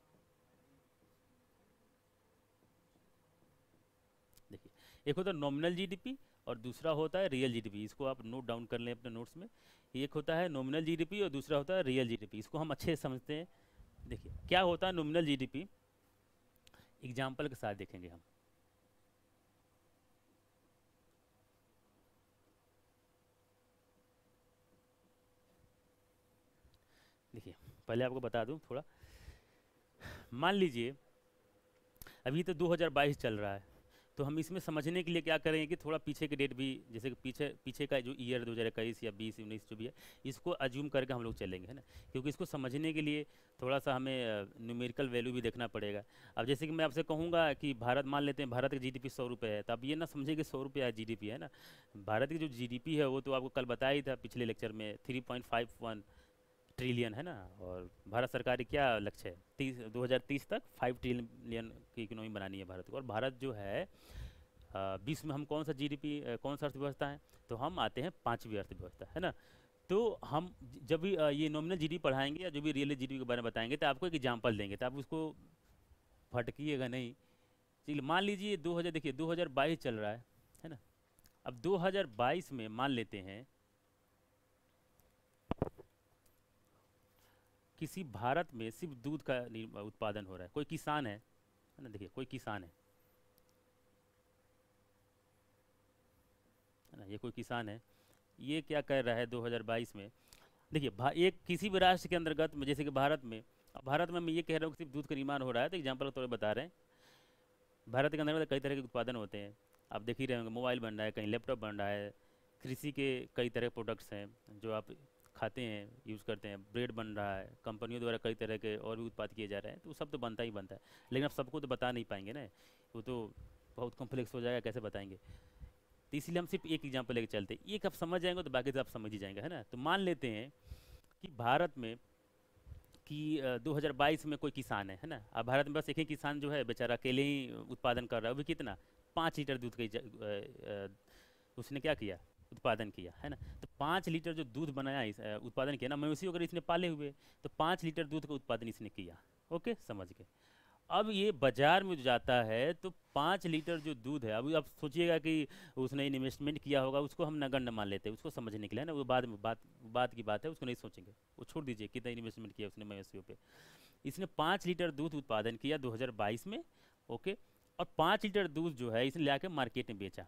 देखिए एक होता है नॉमिनल जीडीपी और दूसरा होता है रियल जीडीपी। इसको आप नोट डाउन कर लें अपने नोट्स में। एक होता है नॉमिनल जीडीपी और दूसरा होता है रियल जीडीपी। इसको हम अच्छे से समझते हैं। देखिए क्या होता है नॉमिनल जीडीपी, एग्जाम्पल के साथ देखेंगे हम। देखिए पहले आपको बता दूं थोड़ा, मान लीजिए अभी तो 2022 चल रहा है, तो हम इसमें समझने के लिए क्या करेंगे कि थोड़ा पीछे के डेट भी, जैसे कि पीछे पीछे का जो ईयर 2021 या 20 19 जो भी है, इसको अज्यूम करके हम लोग चलेंगे, है ना। क्योंकि इसको समझने के लिए थोड़ा सा हमें न्यूमेरिकल वैल्यू भी देखना पड़ेगा। अब जैसे कि मैं आपसे कहूँगा कि भारत, मान लेते हैं भारत की जीडीपी 100 रुपये है, तो आप ये ना समझे कि 100 रुपये जीडीपी है ना। भारत की जो जीडीपी है वो तो आपको कल बताया ही था पिछले लेक्चर में, 3.51 ट्रिलियन है ना। और भारत सरकार की क्या लक्ष्य है, 2030 तक 5 ट्रिलियन की इकोनॉमी बनानी है भारत को। और भारत जो है विश्व में हम कौन सा जीडीपी, कौन सा अर्थव्यवस्था है, तो हम आते हैं 5वीं अर्थव्यवस्था, है ना। तो हम जब भी ये नॉमिनल जीडीपी पढ़ाएंगे या जो भी रियल जीडीपी के बारे में बताएंगे, तो आपको एक एग्जांपल देंगे, तो आप उसको भटकिएगा नहीं। चलिए मान लीजिए 2000, देखिए 2022 चल रहा है ना। अब 2022 में मान लेते हैं किसी भारत में सिर्फ दूध का उत्पादन हो रहा है, कोई किसान है ना। देखिए कोई किसान है ना, ये कोई किसान है, ये क्या कर रहा है 2022 में। देखिए एक किसी भी राष्ट्र के अंतर्गत में, जैसे कि भारत में, अब भारत में मैं ये कह रहा हूँ कि सिर्फ दूध का निर्माण हो रहा है, तो एग्जाम्पल तौर पर बता रहे हैं, भारत के अंदर में कई तरह के उत्पादन होते हैं। आप देख ही रहे होंगे, मोबाइल बन रहा है, कहीं लैपटॉप बन रहा है, कृषि के कई तरह के प्रोडक्ट्स हैं जो आप खाते हैं, यूज़ करते हैं, ब्रेड बन रहा है, कंपनियों द्वारा कई तरह के और भी उत्पाद किए जा रहे हैं, तो वो सब तो बनता ही बनता है। लेकिन आप सबको तो बता नहीं पाएंगे ना, वो तो बहुत कॉम्प्लेक्स हो जाएगा, कैसे बताएंगे। तो इसलिए हम सिर्फ एक एग्जाम्पल लेके चलते हैं, एक आप समझ जाएंगे तो बाकी तो आप समझ ही जाएंगे, है ना। तो मान लेते हैं कि भारत में कि 2022 में कोई किसान है ना। अब भारत में बस एक ही किसान जो है बेचारा अकेले ही उत्पादन कर रहा है, वो भी कितना, 5 लीटर दूध का उसने क्या किया, उत्पादन किया, है ना। तो 5 लीटर जो दूध बनाया, उत्पादन किया ना, मवेशी वगैरह इसने पाले हुए, तो 5 लीटर दूध का उत्पादन इसने किया। ओके, समझ गए। अब ये बाजार में जो जाता है तो 5 लीटर जो दूध है, अभी आप सोचिएगा कि उसने इन्वेस्टमेंट किया होगा, उसको हम नगण्य मान लेते हैं, उसको समझने के लिए, है ना। वो बाद में बात की बात है, उसको नहीं सोचेंगे, वो छोड़ दीजिए कितना इन्वेस्टमेंट किया उसने मवेशियों पे। इसने 5 लीटर दूध उत्पादन किया 2022 में। ओके, और 5 लीटर दूध जो है इसने ला के मार्केट में बेचा।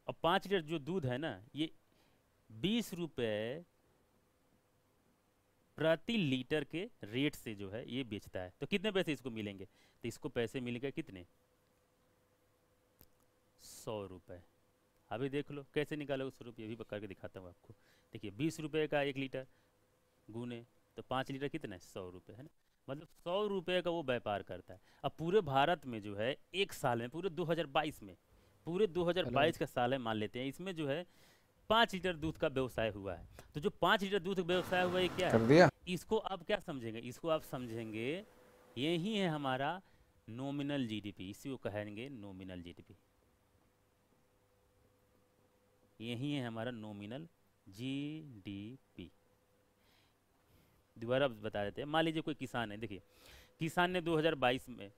और 5 लीटर जो दूध है ना, ये 20 रुपये प्रति लीटर के रेट से जो है ये बेचता है। तो कितने पैसे इसको मिलेंगे, तो इसको पैसे मिलेंगे कितने, 100 रुपये। अभी देख लो कैसे निकालो 100 रुपये, अभी करके दिखाता हूँ आपको। देखिए 20 रुपये का 1 लीटर गुने तो 5 लीटर कितना है, 100 रुपये, है ना। मतलब 100 रुपये का वो व्यापार करता है। अब पूरे भारत में जो है एक साल में, पूरे 2022 में, पूरे हेलो। 2022 का साल है मान लेते हैं, इसमें जो है 5 लीटर दूध का व्यवसाय हुआ है। तो जो 5 लीटर दूध का व्यवसाय हुआ है, ये क्या कर है, दिया। इसको आप क्या समझेंगे, इसको आप समझेंगे यही है हमारा नॉमिनल जीडीपी, इसी को कहेंगे नॉमिनल जीडीपी। यही है हमारा नॉमिनल जीडीपी। दोबारा बता देते हैं, मान लीजिए कोई किसान है, देखिए किसान ने 2022 में,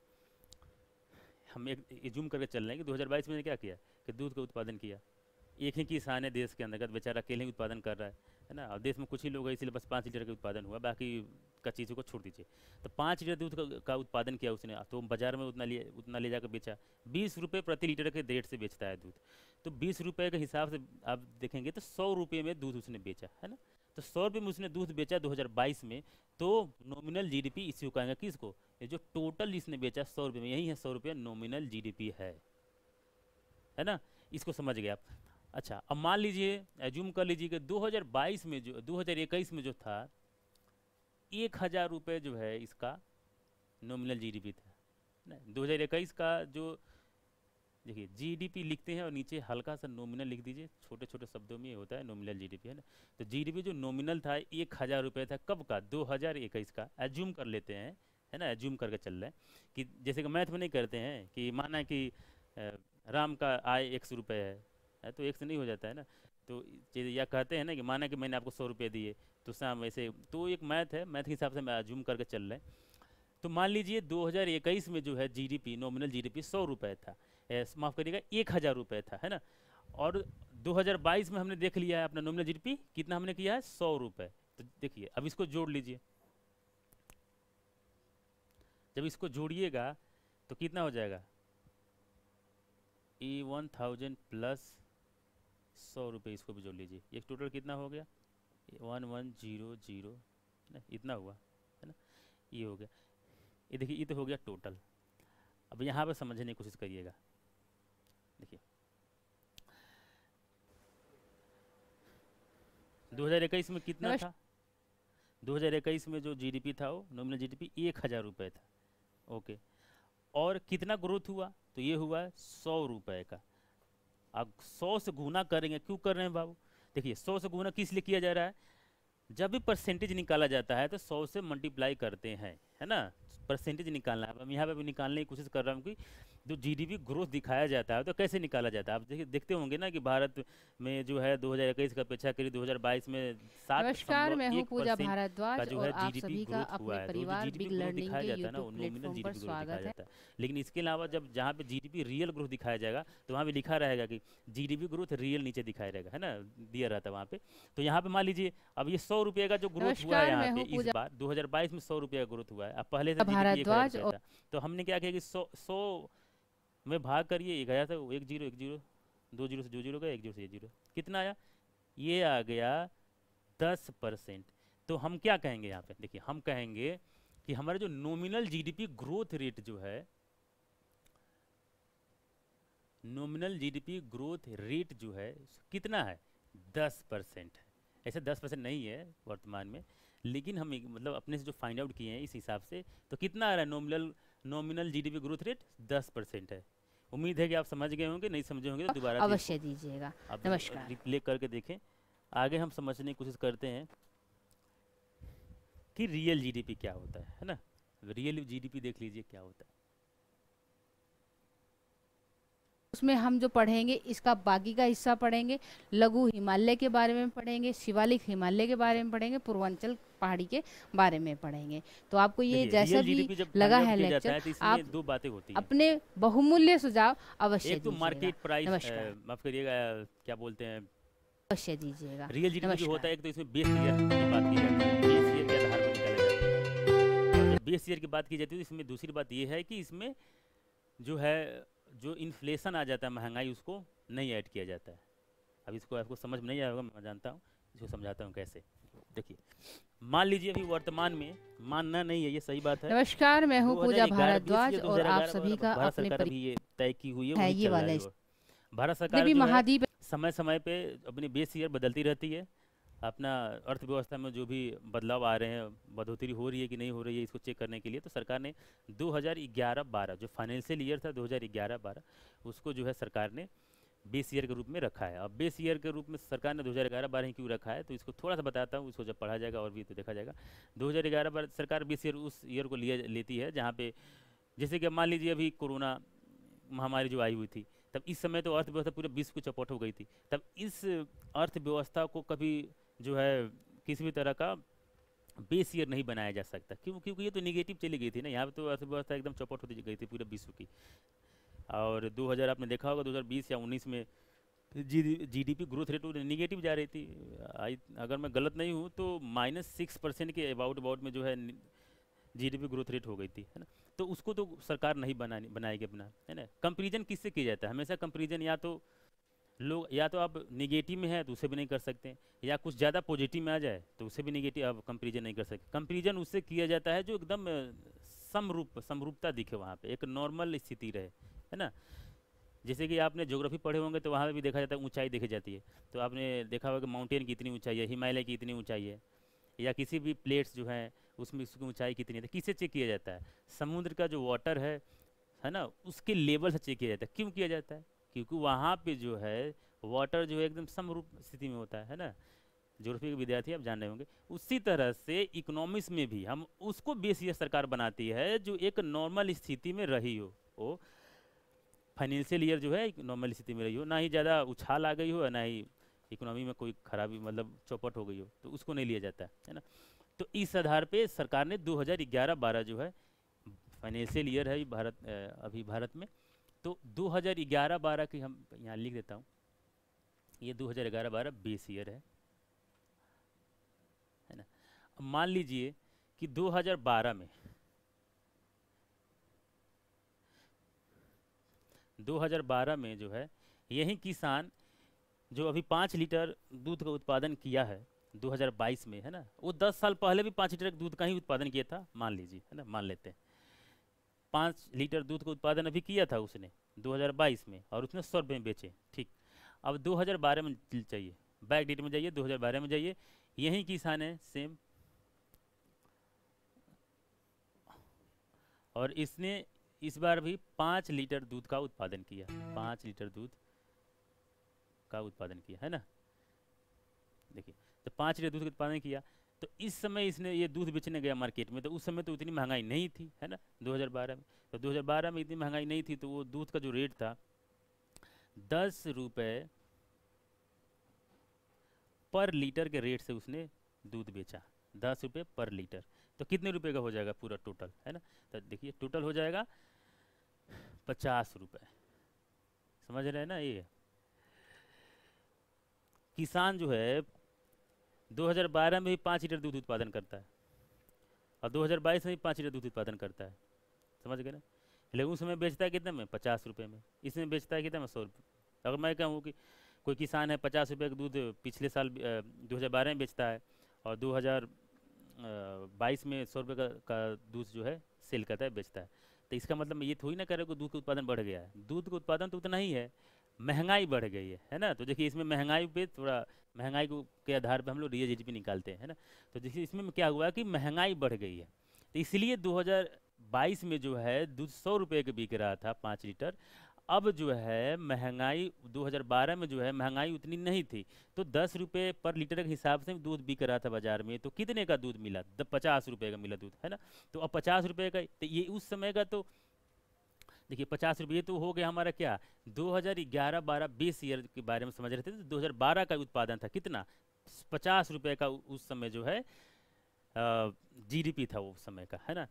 हम एक जूम करके चल रहे हैं कि 2022 में क्या किया, कि दूध का उत्पादन किया। एक ही किसान है देश के अंतर्गत, बेचारा अकेले ही उत्पादन कर रहा है ना। और देश में कुछ ही लोग हैं, इसलिए बस 5 लीटर का उत्पादन हुआ, बाकी का चीज़ों को छोड़ दीजिए। तो 5 लीटर दूध का उत्पादन किया उसने, तो बाजार में उतना ले जाकर बेचा। 20 रुपये प्रति लीटर के रेट से बेचता है दूध। तो 20 रुपये के हिसाब से आप देखेंगे तो 100 रुपये में दूध उसने बेचा, है ना। तो 100 रुपये में उसने दूध बेचा 2022 में। तो नॉमिनल जीडीपी इसी को कहेंगे, किसको, ये जो टोटल इसने बेचा 100 रुपये में, यही है 100 रुपये नॉमिनल जीडीपी है ना। इसको समझ गए आप। अच्छा, अब मान लीजिए, एज्यूम कर लीजिए कि 2022 में जो 2021 में जो था, 1000 रुपये जो है इसका नॉमिनल जीडीपी था ना। 2021 का जो, देखिए जीडीपी लिखते हैं और नीचे हल्का सा नॉमिनल लिख दीजिए, छोटे छोटे शब्दों में ये होता है नॉमिनल जीडीपी, है ना। तो जीडीपी जो नॉमिनल था 1000 रुपये था, कब का, 2021 का, एज्यूम कर लेते हैं, है ना। एज्यूम करके चल रहे हैं कि जैसे कि मैथ में नहीं करते हैं कि माना कि राम का आय 100 रुपये है, तो 1 से नहीं हो जाता है ना। तो या कहते हैं ना कि माना कि मैंने आपको 100 रुपये दिए, तो शाम वैसे, तो एक मैथ है, मैथ के हिसाब से मैं एज्यूम करके चल रहे हैं। तो मान लीजिए 2021 में जो है जीडीपी, नॉमिनल जीडीपी 100 रुपये था, माफ़ करिएगा 1000 रुपये था, है ना। और 2022 में हमने देख लिया है अपना नॉमिनल जीडीपी कितना हमने किया है 100 रुपए। तो देखिए अब इसको जोड़ लीजिए, जब इसको जोड़िएगा तो कितना हो जाएगा E1000 प्लस 100 रुपये, इसको भी जोड़ लीजिए, ये टोटल कितना हो गया 1100 ना, इतना हुआ है ना, ये हो गया। ये देखिए ये तो हो गया टोटल। अब यहाँ पर समझने की कोशिश करिएगा, देखिए 2021 में कितना था, 2021 में जो जीडीपी था वो नॉमिनल जीडीपी 1000 रुपये था, ओके। और कितना ग्रोथ हुआ, तो ये हुआ 100 रुपये का। अब 100 से गुना करेंगे, क्यों कर रहे हैं बाबू, देखिए 100 से गुना किस लिए किया जा रहा है, जब भी परसेंटेज निकाला जाता है तो 100 से मल्टीप्लाई करते हैं, है ना, परसेंटेज निकालना है। अब यहाँ पे भी निकालने की कोशिश कर रहा हूँ कि जो जीडीपी ग्रोथ दिखाया जाता है तो कैसे निकाला जाता है। आप देखिए देखते होंगे ना कि भारत में जो है 2021 का अपेक्षा करी 2022 में 7.1% का जो है आप जीडीपी सभी का ग्रोथ हुआ अपने है। तो जो परिवार जीडीपी बिग ग्रोथ लर्निंग दिखाया के जाता है ना वो यूट्यूब नॉमिनल प्लेटफॉर्म जीडीपी पर ग्रोथ स्वागत दिखाया है। जाता है। लेकिन इसके अलावा जब जहाँ पे जीडीपी रियल ग्रोथ दिखाया जाएगा तो वहाँ पे लिखा रहेगा कि जीडीपी ग्रोथ रियल नीचे दिखाया रहेगा, है ना, दिया रहता है वहाँ पे। तो यहाँ पे मान लीजिए अब ये 100 रुपये का जो ग्रोथ हुआ है यहाँ पे इस बार 2022 में 100 रुपये का ग्रोथ हुआ है। अब पहले से जीडीपी 1000 रुपये था, तो हमने क्या किया कि 100 में भाग करिए, 1000 था, 1 0 1 0 2 0 से 2 0 गया, 1 0 से 1 0, कितना आया, ये आ गया 10%। तो हम क्या कहेंगे यहाँ पे, देखिए हम कहेंगे कि हमारा जो नॉमिनल जीडीपी ग्रोथ रेट जो है, नॉमिनल जीडीपी ग्रोथ रेट जो है कितना है 10% है। ऐसे 10% नहीं है वर्तमान में, लेकिन हम मतलब अपने से जो फाइंड आउट किए हैं इस हिसाब से तो कितना आ रहा है नॉमिनल जीडीपी ग्रोथ रेट 10% है। उम्मीद है कि आप समझ गए होंगे, नहीं समझे होंगे तो दोबारा अवश्य दीजिएगा। नमस्कार, रिप्ले करके देखें। आगे हम समझने की कोशिश करते हैं कि रियल जीडीपी क्या होता है ना, रियल जीडीपी देख लीजिए क्या होता है। उसमें हम जो पढ़ेंगे इसका बाकी का हिस्सा पढ़ेंगे, लघु हिमालय के बारे में पढ़ेंगे, शिवालिक हिमालय के बारे में पढ़ेंगे, पूर्वांचल पहाड़ी के बारे में पढ़ेंगे। तो आपको ये जैसा भी लगा है लेक्चर, आप दो बातें होती हैं, अपने बहुमूल्य सुझाव अवश्य एक तो मार्केट प्राइस, माफ करिएगा क्या बोलते हैं, अवश्य दीजिएगा। रियल जीडीपी जो होता है एक तो इसमें बेस ईयर की बात की जाती है, बेस ईयर के आधार पर निकाला जाता है। बेस ईयर की बात की जाती है तो इसमें दूसरी बात ये है कि इसमें जो है जो इन्फ्लेशन आ जाता है, महंगाई, उसको नहीं ऐड किया जाता है। अब इसको आपको समझ में नहीं आएगा, मैं जानता हूँ, इसको समझाता हूँ कैसे। देखिए मान लीजिए अभी वर्तमान में, मानना नहीं है ये सही बात है। नमस्कार, मैं हूँ पूजा भारद्वाज और आप सभी का भारत सरकार भी ये तय की हुई है, ये वाला भारत सरकार भी महाद्वीप समय समय पे अपनी बेस ईयर बदलती रहती है। अपना अर्थव्यवस्था में जो भी बदलाव आ रहे हैं, बढ़ोतरी हो रही है कि नहीं हो रही है, इसको चेक करने के लिए तो सरकार ने 2011-12 जो फाइनेंशियल ईयर था 2011-12 उसको जो है सरकार ने बेस ईयर के रूप में रखा है। अब बेस ईयर के रूप में सरकार ने 2011-12 ही क्यों रखा है तो इसको थोड़ा सा बताता हूँ, इसको जब पढ़ा जाएगा और भी तो देखा जाएगा। 2011-12 सरकार बेस ईयर उस ईयर को लेती है जहाँ पे जैसे कि मान लीजिए अभी कोरोना महामारी जो आई हुई थी, तब इस समय तो अर्थव्यवस्था पूरे विश्व को चौपट हो गई थी। तब इस अर्थव्यवस्था को कभी जो है किसी भी तरह का बेस ईयर नहीं बनाया जा सकता, क्योंकि ये तो निगेटिव चली गई थी ना, यहाँ पे तो अर्थव्यवस्था एकदम चौपट होती गई थी पूरे विश्व की। और 2000 आपने देखा होगा 2020 या 19 में जीडीपी ग्रोथ रेट निगेटिव जा रही थी। अगर मैं गलत नहीं हूँ तो -6% के अबाउट में जो है जीडीपी ग्रोथ रेट हो गई थी, है ना। तो उसको तो सरकार नहीं बनाएगी अपना, है ना। कंपेरिजन किससे किया जाता है, हमेशा कंपेरिजन या तो लोग या तो आप निगेटिव में है तो उसे भी नहीं कर सकते, या कुछ ज़्यादा पॉजिटिव में आ जाए तो उसे भी निगेटिव आप कंपेरिजन नहीं कर सकते। कंपेरिजन उससे किया जाता है जो एकदम समरूपता दिखे, वहाँ पे एक नॉर्मल स्थिति रहे, है ना। जैसे कि आपने ज्योग्राफी पढ़े होंगे तो वहाँ पे भी देखा जाता है, ऊंचाई देखी जाती है। तो आपने देखा होगा कि माउंटेन की इतनी ऊंचाई है, हिमालय की इतनी ऊंचाई है, या किसी भी प्लेट्स जो हैं उसमें उसकी ऊंचाई कितनी है, तो किससे चेक किया जाता है, समुद्र का जो वाटर है ना, उसके लेवल से चेक किया जाता है। क्यों किया जाता है, क्योंकि वहाँ पे जो है वाटर जो है एकदम समरूप स्थिति में होता है ना। ज्योग्राफी के विद्यार्थी आप जान रहे होंगे। उसी तरह से इकोनॉमिक्स में भी हम उसको बेस ईयर सरकार बनाती है जो एक नॉर्मल स्थिति में रही हो, फाइनेंशियल ईयर जो है नॉर्मल स्थिति में रही हो, ना ही ज़्यादा उछाल आ गई हो, ना ही इकोनॉमी में कोई खराबी मतलब चौपट हो गई हो, तो उसको नहीं लिया जाता है ना। तो इस आधार पे सरकार ने 2011-12 जो है फाइनेंशियल ईयर है अभी भारत में, तो 2011-12 की हम यहाँ लिख देता हूँ ये 2011-12 बेस ईयर है ना। अब मान लीजिए कि 2012 में 2012 में जो है यही किसान जो अभी 5 लीटर दूध का उत्पादन किया है 2022 में, है ना, वो 10 साल पहले भी 5 लीटर दूध का ही उत्पादन किया था, मान लीजिए, है ना, मान लेते हैं 5 लीटर दूध का उत्पादन अभी किया था उसने 2022 में, और उसने 100 रुपये में बेचे, ठीक। अब 2012 में चाहिए, बैक डेट में जाइए, 2012 में जाइए, यही किसान है सेम, और इसने इस बार भी 5 लीटर दूध का उत्पादन किया, 5 लीटर दूध का उत्पादन किया, है ना। देखिए, तो 5 लीटर दूध का उत्पादन किया, तो इस समय इसने ये दूध बेचने गया मार्केट में, तो उस समय तो उतनी महंगाई नहीं थी, है ना, 2012 में। तो 2012 में इतनी महंगाई नहीं थी, तो वो दूध का जो रेट था 10 रुपये पर लीटर के रेट से उसने दूध बेचा, 10 रुपये पर लीटर। तो कितने रुपए का हो जाएगा पूरा टोटल, है ना। तो देखिए टोटल हो जाएगा 50 रुपये, समझ रहे हैं ना। ये किसान जो है 2012 में भी 5 लीटर दूध उत्पादन करता है, और 2022 में भी 5 लीटर दूध उत्पादन करता है, समझ गए ना। लेकिन उस समय बेचता है कितने में, 50 रुपये में, इसमें बेचता है कितने में, 100 रुपये। अगर मैं कहूँ कि कोई किसान है 50 रुपये का दूध पिछले साल 2012 में बेचता है, और 2022 में 100 रुपये का दूध जो है सेल करता है, बेचता है, तो इसका मतलब मैं ये थोड़ी ना कह रहा हूँ कि दूध का उत्पादन बढ़ गया है, दूध का उत्पादन तो उतना ही है, महंगाई बढ़ गई है ना। तो देखिए इसमें महंगाई पे थोड़ा, महंगाई को के आधार पे हम लोग रियल जीडीपी निकालते हैं, है ना। तो देखिए इसमें क्या हुआ कि महंगाई बढ़ गई है, तो इसलिए 2022 में जो है दूध 100 रुपये के बिक रहा था 5 लीटर। अब जो है महंगाई 2012 में जो है महंगाई उतनी नहीं थी, तो 10 रुपये पर लीटर के हिसाब से दूध बिक रहा था बाजार में। तो कितने का दूध मिला, 50 रुपये का मिला दूध, है ना। तो अब 50 रुपये का, तो ये उस समय का, तो देखिए 50 रुपये तो हो गया हमारा क्या, 2011-12 बेस ईयर के बारे में समझ रहे थे, तो 2012 का उत्पादन था कितना, 50 रुपये का उस समय जो है जीडीपी था वो समय का, है ना।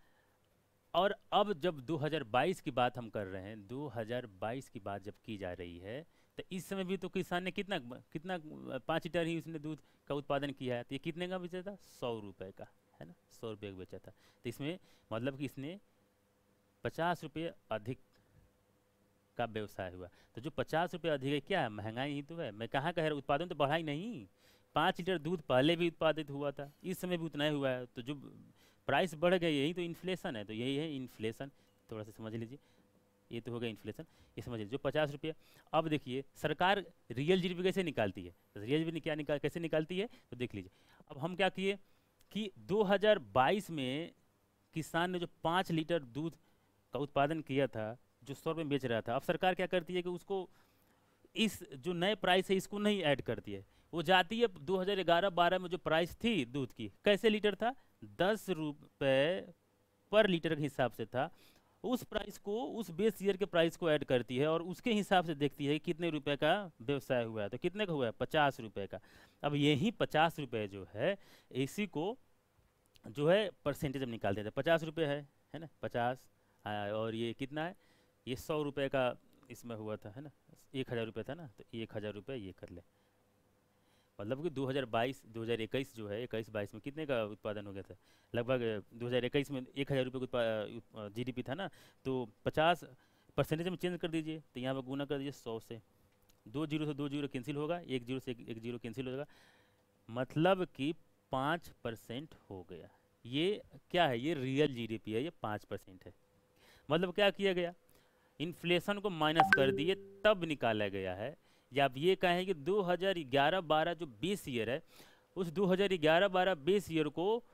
और अब जब 2022 की बात हम कर रहे हैं, 2022 की बात जब की जा रही है, तो इस समय भी तो किसान ने कितना कितना 5 लीटर ही उसने दूध का उत्पादन किया है, तो ये कितने का बेचा था, 100 रुपये का, है ना, 100 रुपये का बेचा था। तो इसमें मतलब कि इसने 50 रुपये अधिक का व्यवसाय हुआ। तो जो 50 रुपये अधिक है क्या है, महंगाई ही तो है। मैं कहाँ कह रहा हूँ, उत्पादन तो बढ़ा ही नहीं, 5 लीटर दूध पहले भी उत्पादित हुआ था, इस समय भी उतना ही हुआ है, तो जो प्राइस बढ़ गई यही तो इन्फ्लेशन है। तो यही है इन्फ्लेशन, थोड़ा सा समझ लीजिए, ये तो हो गया इन्फ्लेशन, ये समझ लीजिए जो 50 रुपये। अब देखिए सरकार रियल जीडीपी कैसे निकालती है, तो रियल जीडीपी क्या कैसे निकालती है, तो देख लीजिए। अब हम क्या किए कि 2022 में किसान ने जो 5 लीटर दूध का उत्पादन किया था, जो 100 रुपये में बेच रहा था, अब सरकार क्या करती है कि उसको इस जो नए प्राइस है इसको नहीं ऐड करती है, वो जाती है 2011-12 में जो प्राइस थी दूध की, कैसे लीटर था, 10 रुपये पर लीटर के हिसाब से था, उस प्राइस को, उस बेस ईयर के प्राइस को ऐड करती है, और उसके हिसाब से देखती है कि कितने रुपए का व्यवसाय हुआ है। तो कितने का हुआ है, 50 रुपये का। अब यही 50 रुपये जो है, इसी को जो है परसेंटेज हम निकाल देते हैं, 50 रुपये है ना, 50, और ये कितना है, ये 100 रुपये का इसमें हुआ था, है ना, 1000 रुपये था ना, तो 1000 रुपये ये कर ले, मतलब कि 2021 जो है 21-22 में कितने का उत्पादन हो गया था, लगभग 2021 में 1000 रुपये का जीडीपी था ना, तो 50 परसेंटेज में चेंज कर दीजिए, तो यहाँ पर गुना कर दीजिए 100 से, 2 जीरो से 2 जीरो कैंसिल होगा, 1 जीरो से 1 जीरो कैंसिल हो जाएगा, मतलब कि 5% हो गया। ये क्या है, ये रियल जीडीपी है, ये 5% है। मतलब क्या किया गया, इन्फ्लेशन को माइनस कर दिए तब निकाला गया है। या आप ये कहें कि 2011-12 जो बेस ईयर है, उस 2011-12 बेस ईयर को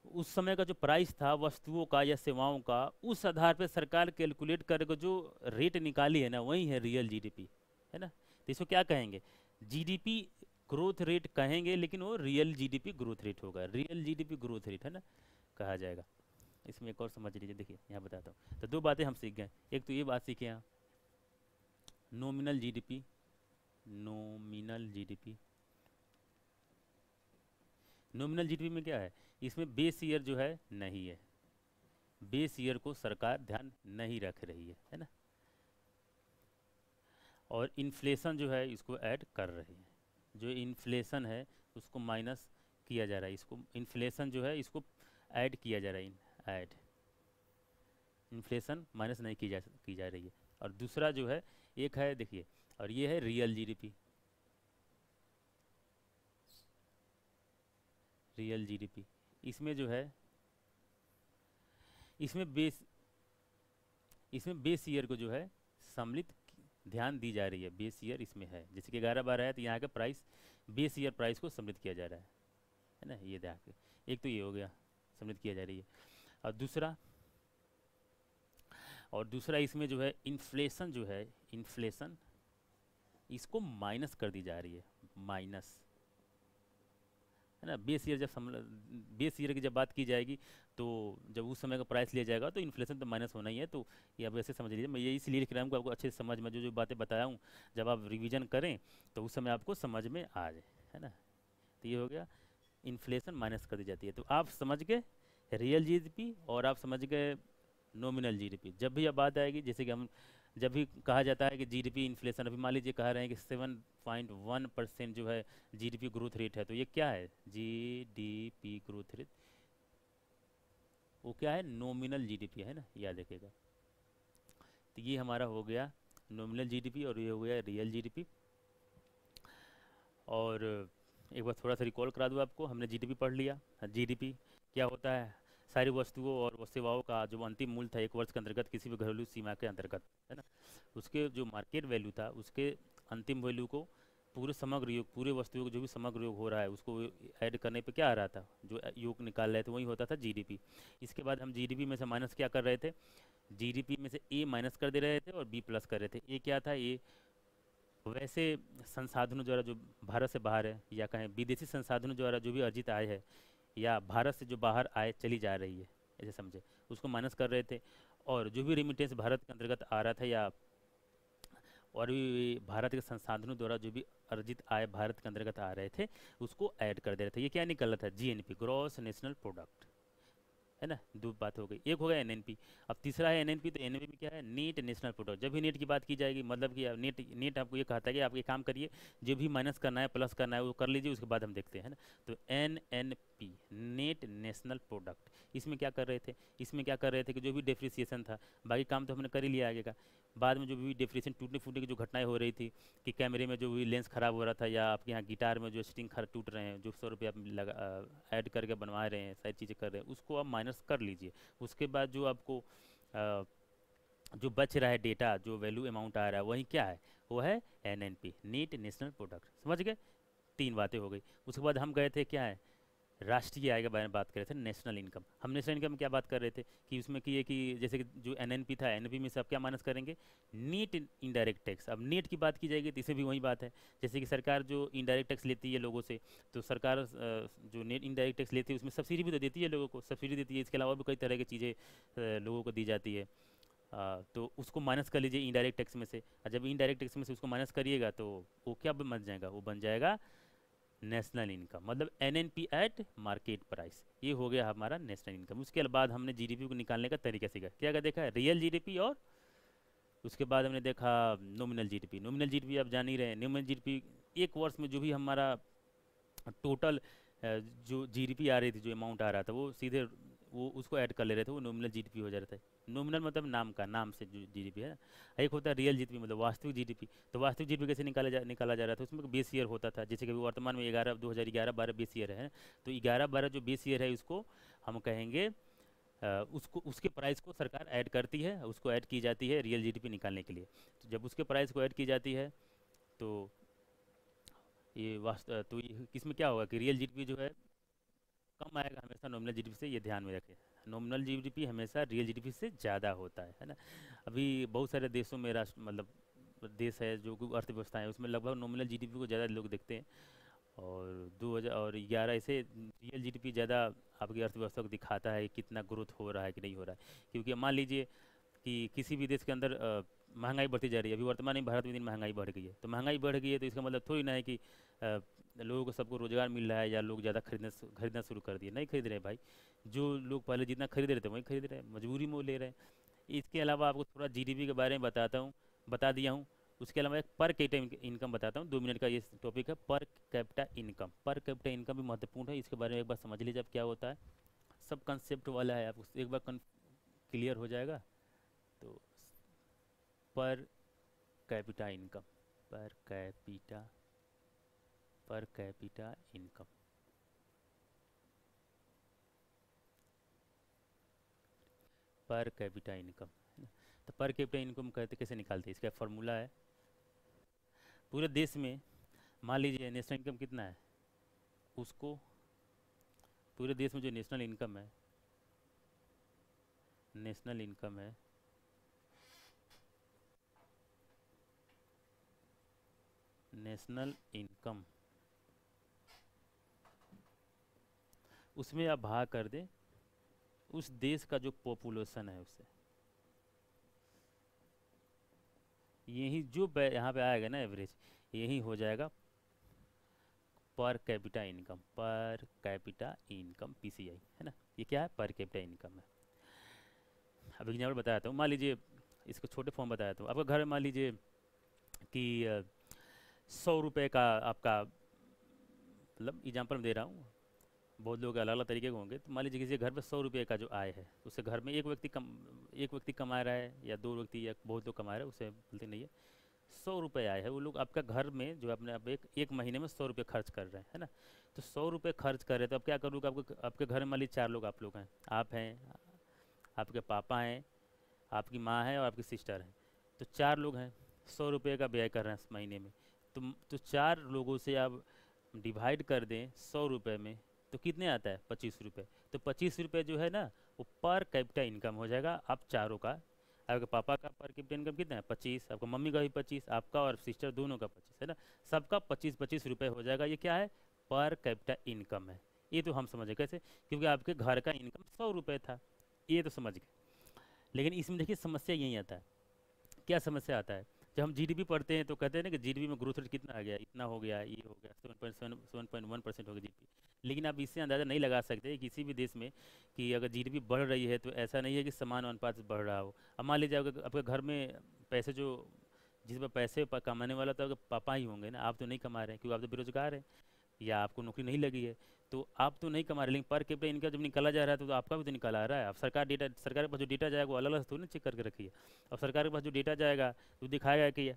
उस समय का जो प्राइस था वस्तुओं का या सेवाओं का, उस आधार पर सरकार कैलकुलेट करके जो रेट निकाली है ना, वही है रियल जीडीपी, है ना। तो इसको क्या कहेंगे, जीडीपी ग्रोथ रेट कहेंगे, लेकिन वो रियल जीडीपी ग्रोथ रेट होगा, रियल जीडीपी ग्रोथ रेट, है ना, कहा जाएगा। इसमें एक और समझ लीजिए, देखिए यहाँ बताता हूँ। तो 2 बातें हम सीख गए, एक तो ये बात सीखे यहाँ, nominal GDP, nominal GDP, nominal GDP में क्या है, इसमें बेस ईयर जो है नहीं है, बेस ईयर को सरकार ध्यान नहीं रख रही है ना। और इन्फ्लेशन जो है इसको ऐड कर रही है। जो इन्फ्लेशन है उसको माइनस किया जा रहा है, इसको इन्फ्लेशन जो है इसको ऐड किया जा रहा है, ऐड, इन्फ्लेशन माइनस नहीं की जा रही है। और दूसरा जो है एक है देखिए, और ये है रियल जीडीपी, रियल जीडीपी। इसमें जो है इसमें बेस ईयर को जो है सम्मिलित ध्यान दी जा रही है, बेस ईयर इसमें है, जैसे कि 11-12 है तो यहाँ का प्राइस बेस ईयर प्राइस को सम्मिलित किया जा रहा है ना, ये ध्यान, एक तो ये हो गया, सम्मिलित किया जा रही है। और दूसरा इसमें जो है इन्फ्लेशन जो है, इन्फ्लेशन इसको माइनस कर दी जा रही है, माइनस, है ना। बेस ईयर की जब बात की जाएगी तो जब उस समय का प्राइस लिया जाएगा तो इन्फ्लेशन तो माइनस होना ही है, तो ये आप ऐसे समझ लीजिए। मैं ये इसलिए लिख रहा हूँ कि आपको अच्छे से समझ में जो जो बातें बताया हूँ जब आप रिवीजन करें तो उस समय आपको समझ में आ जाए, है ना। तो ये हो गया, इन्फ्लेशन माइनस कर दी जाती है। तो आप समझ गए रियल जीडीपी और आप समझ गए नॉमिनल जीडीपी। जब भी अब बात आएगी, जैसे कि हम जब भी कहा जाता है कि जीडीपी इन्फ्लेशन, अभी मान लीजिए कह रहे हैं कि 7.1% जो है जीडीपी ग्रोथ रेट है, तो ये क्या है, जीडीपी ग्रोथ रेट, वो क्या है, नॉमिनल जीडीपी है ना, याद रखिएगा। तो ये हमारा हो गया नॉमिनल जीडीपी और ये हो गया रियल जीडीपी। और एक बार थोड़ा सा रिकॉल करा दूँ आपको, हमने जीडीपी पढ़ लिया। जीडीपी क्या होता है, सारी वस्तुओं और सेवाओं का जो अंतिम मूल्य था एक वर्ष के अंतर्गत किसी भी घरेलू सीमा के अंतर्गत, है ना, उसके जो मार्केट वैल्यू था उसके अंतिम वैल्यू को पूरे समग्र योग, पूरे वस्तुओं का जो भी समग्र योग हो रहा है उसको ऐड करने पे क्या आ रहा था, जो योग निकाल रहे थे वही होता था जीडीपी। इसके बाद हम जीडीपी में से माइनस क्या कर रहे थे, जीडीपी में से ए माइनस कर दे रहे थे और बी प्लस कर रहे थे। ए क्या था, ए वैसे संसाधनों द्वारा जो भारत से बाहर है, या कहें विदेशी संसाधनों द्वारा जो भी अर्जित आय है या भारत से जो बाहर आय चली जा रही है, ऐसे समझे, उसको माइनस कर रहे थे। और जो भी रेमिटेंस भारत के अंतर्गत आ रहा था या और भी भारत के संसाधनों द्वारा जो भी अर्जित आय भारत के अंतर्गत आ रहे थे उसको ऐड कर दे रहे थे। ये क्या निकल रहा था, जीएनपी, ग्रॉस नेशनल प्रोडक्ट, है ना। दो बात हो गई, एक हो गया एनएनपी। अब तीसरा है एनएनपी, तो एनएनपी में क्या है, नेट नेशनल प्रोडक्ट। जब भी नेट की बात की जाएगी मतलब कि नेट नेट आपको ये कहता है कि आप ये काम करिए, जो भी माइनस करना है प्लस करना है वो कर लीजिए, उसके बाद हम देखते हैं ना। तो एनएनपी, नेट नेशनल प्रोडक्ट, इसमें क्या कर रहे थे, इसमें क्या कर रहे थे कि जो भी डेप्रिसिएशन था, बाकी काम तो हमने कर ही लिया आगे का, बाद में जो भी डेप्रिसिएशन टूटने फूटने की जो घटनाएं हो रही थी कि कैमरे में जो भी लेंस खराब हो रहा था या आपके यहाँ गिटार में जो स्ट्रिंग खराब टूट रहे हैं, जो 100 रुपये आप लगा ऐड करके बनवा रहे हैं, सारी चीज़ें कर रहे हैं, उसको आप माइनस कर लीजिए। उसके बाद जो आपको जो बच रहा है डेटा, जो वैल्यू अमाउंट आ रहा है वही क्या है, वो है एनएनपी, नेट नेशनल प्रोडक्ट। समझ गए, तीन बातें हो गई। उसके बाद हम गए थे क्या है, राष्ट्रीय आय के बारे में बात कर रहे थे, नेशनल इनकम। हम नेशनल इनकम में क्या बात कर रहे थे कि उसमें कि ये कि जैसे कि जो एनएनपी था, एनएनपी में से आप क्या माइनस करेंगे, नेट इनडायरेक्ट टैक्स। अब नेट की बात की जाएगी तो इसे भी वही बात है, जैसे कि सरकार जो इनडायरेक्ट टैक्स लेती है लोगों से, तो सरकार जो नेट इनडायरेक्ट टैक्स लेती है उसमें सब्सिडी भी तो देती है, लोगों को सब्सिडी देती है, इसके अलावा भी कई तरह की चीज़ें लोगों को दी जाती है। तो उसको माइनस कर लीजिए इनडायरेक्ट टैक्स में से, और जब इनडायरेक्ट टैक्स में से उसको माइनस करिएगा तो वो क्या बन जाएगा, वो बन जाएगा नेशनल इनकम, मतलब एनएनपी एट मार्केट प्राइस। ये हो गया हमारा नेशनल इनकम। उसके बाद हमने जीडीपी को निकालने का तरीका सीखा, क्या क्या देखा है, रियल जीडीपी, और उसके बाद हमने देखा नॉमिनल जीडीपी। नॉमिनल जीडीपी आप जान ही रहे हैं, नॉमिनल जीडीपी एक वर्ष में जो भी हमारा टोटल जो जीडीपी आ रही थी, जो अमाउंट आ रहा था वो सीधे वो उसको ऐड कर ले रहे थे, वो नॉमिनल जीडीपी हो जा रहा था। नॉमिनल मतलब नाम का, नाम से जो जीडीपी है ना। एक होता है रियल जीडीपी मतलब वास्तविक जीडीपी। तो वास्तविक जीडीपी कैसे निकाला जा रहा था, उसमें बेस ईयर होता था, जैसे कि वर्तमान में 2011-12 बेस ईयर है, तो 11-12 जो बेस ईयर है उसको हम कहेंगे उसको, उसके प्राइस को सरकार ऐड करती है, उसको ऐड की जाती है रियल जीडीपी निकालने के लिए। तो जब उसके प्राइस को ऐड की जाती है तो तो इसमें क्या होगा कि रियल जीडीपी जो है कम आएगा हमेशा नॉमिनल जीडीपी से, ये ध्यान में रखें। नॉमिनल जीडीपी हमेशा रियल जीडीपी से ज़्यादा होता है ना। अभी बहुत सारे देशों में राष्ट्र मतलब देश है जो अर्थव्यवस्था है उसमें लगभग नॉमिनल जीडीपी को ज़्यादा लोग देखते हैं, और 2011 से रियल जीडीपी ज़्यादा आपकी अर्थव्यवस्था को दिखाता है कितना ग्रोथ हो रहा है कि नहीं हो रहा है। क्योंकि मान लीजिए कि किसी भी देश के अंदर महंगाई बढ़ती जा रही है, अभी वर्तमान में भारत में दिन महंगाई बढ़ गई है, तो महंगाई बढ़ गई है तो इसका मतलब थोड़ी ना है कि लोगों को सबको रोज़गार मिल रहा है या लोग ज़्यादा खरीदना शुरू कर दिए, नहीं खरीद रहे भाई। जो लोग पहले जितना खरीद रहे थे वही खरीद रहे हैं, मजबूरी में वो ले रहे हैं। इसके अलावा आपको थोड़ा जीडीपी के बारे में बता दिया हूँ। उसके अलावा एक पर कैपिटा इनकम बताता हूँ, 2 मिनट का ये टॉपिक है, per capita income. Per capita income भी महत्वपूर्ण है, इसके बारे में एक बार समझ लीजिए अब क्या होता है। सब कंसेप्ट वाला है, आप एक बार क्लियर हो जाएगा। तो per capita income, per capita income, per capita income. तो पर कैपिटा इनकम कहते कैसे निकालते हैं, इसका फॉर्मूला है। पूरे देश में मान लीजिए नेशनल इनकम कितना है, उसको पूरे देश में जो नेशनल इनकम है, नेशनल इनकम है, नेशनल इनकम, उसमें आप भाग कर दें उस देश का जो पॉपुलेशन है उससे। यही जो यहाँ पे आएगा ना एवरेज, यही हो जाएगा per capita income, per capita income PCI, है ना। ये क्या है, पर कैपिटा इनकम है। अब एग्जाम्पल बताता हूँ, मान लीजिए इसको छोटे फॉर्म बताया था, आपका घर में मान लीजिए कि 100 रुपये का आपका, मतलब एग्जाम्पल दे रहा हूँ, बहुत लोग अलग अलग तरीके के होंगे। तो मान लीजिए किसी घर पे 100 रुपये का जो आय है, उससे घर में एक व्यक्ति कमा रहा है या 2 व्यक्ति या बहुत लोग कमा रहे हैं, उसे बोलते नहीं है। 100 रुपये आय है, वो लोग आपका घर में जो अपने आप एक महीने में 100 रुपये खर्च कर रहे हैं, है ना। तो 100 रुपये खर्च कर रहे हैं, तो अब क्या करूँगा, आपके घर में मान लीजिए 4 लोग आप लोग हैं, आप हैं, आपके पापा हैं, आपकी माँ है और आपकी सिस्टर है। तो 4 लोग हैं, 100 रुपये का व्यय कर रहे हैं इस महीने में। तो 4 लोगों से आप डिवाइड कर दें 100 रुपये में, तो कितने आता है, 25 रुपये। तो 25 रुपये जो है ना, वो पर कैपिटा इनकम हो जाएगा आप चारों का। आपके पापा का पर कैपिटा इनकम कितना है, 25, आपका मम्मी का भी 25, आपका और सिस्टर दोनों का 25, है ना। सबका 25-25 रुपये हो जाएगा। ये क्या है, पर कैपिटा इनकम है। ये तो हम समझे कैसे, क्योंकि आपके घर का इनकम 100 रुपये था, ये तो समझ गए। लेकिन इसमें देखिए समस्या यही आता है। क्या समस्या आता है, जब हम जीडीपी पढ़ते हैं तो कहते हैं ना कि जीडीपी में ग्रोथ रेट कितना आ गया, इतना हो गया, ये हो गया, 7.1% हो गया जीडीपी। लेकिन आप इससे अंदाज़ा नहीं लगा सकते किसी भी देश में कि अगर जीडीपी बढ़ रही है तो ऐसा नहीं है कि समान अनुपात से बढ़ रहा हो। अब मान लीजिए आपके घर में पैसे जो, जिस पर पैसे कमाने वाला तो आपके पापा ही होंगे ना, आप तो नहीं कमा रहे हैं क्योंकि आप तो बेरोजगार हैं या आपको नौकरी नहीं लगी है, तो आप तो नहीं कमा रहे। लेकिन पर कैपिटा इनकम जब निकाला जा रहा है तो आपका भी तो निकाला आ रहा है। अब सरकार के पास जो डेटा जाएगा वो अलग अलग थोड़ी ना चेक करके रखी है। अब सरकार के पास जो डेटा जाएगा तो दिखाएगा कि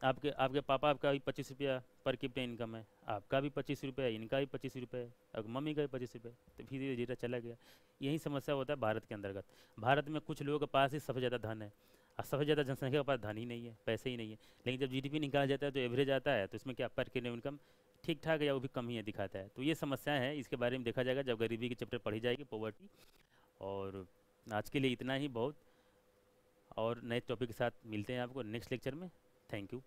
आपके पापा का भी 25 रुपया पर कैपिटा इनकम है, आपका भी 25 रुपये है, इनका भी 25 रुपये है, और मम्मी का भी 25 रुपये। तो फिर ये डेटा चला गया। यही समस्या होता है भारत के अंतर्गत। भारत में कुछ लोगों के पास ही सबसे ज़्यादा धन है और सबसे ज़्यादा जनसंख्या के पास धन ही नहीं है, पैसे ही नहीं है। लेकिन जब जीडीपी निकाला जाता है तो एवरेज आता है, तो इसमें क्या पर कैपिटा इनकम ठीक ठाक है या वो भी कम ही है दिखाता है। तो ये समस्याएं हैं, इसके बारे में देखा जाएगा जब गरीबी की चैप्टर पढ़ी जाएगी, पॉवर्टी। और आज के लिए इतना ही बहुत, और नए टॉपिक के साथ मिलते हैं आपको नेक्स्ट लेक्चर में। Thank you.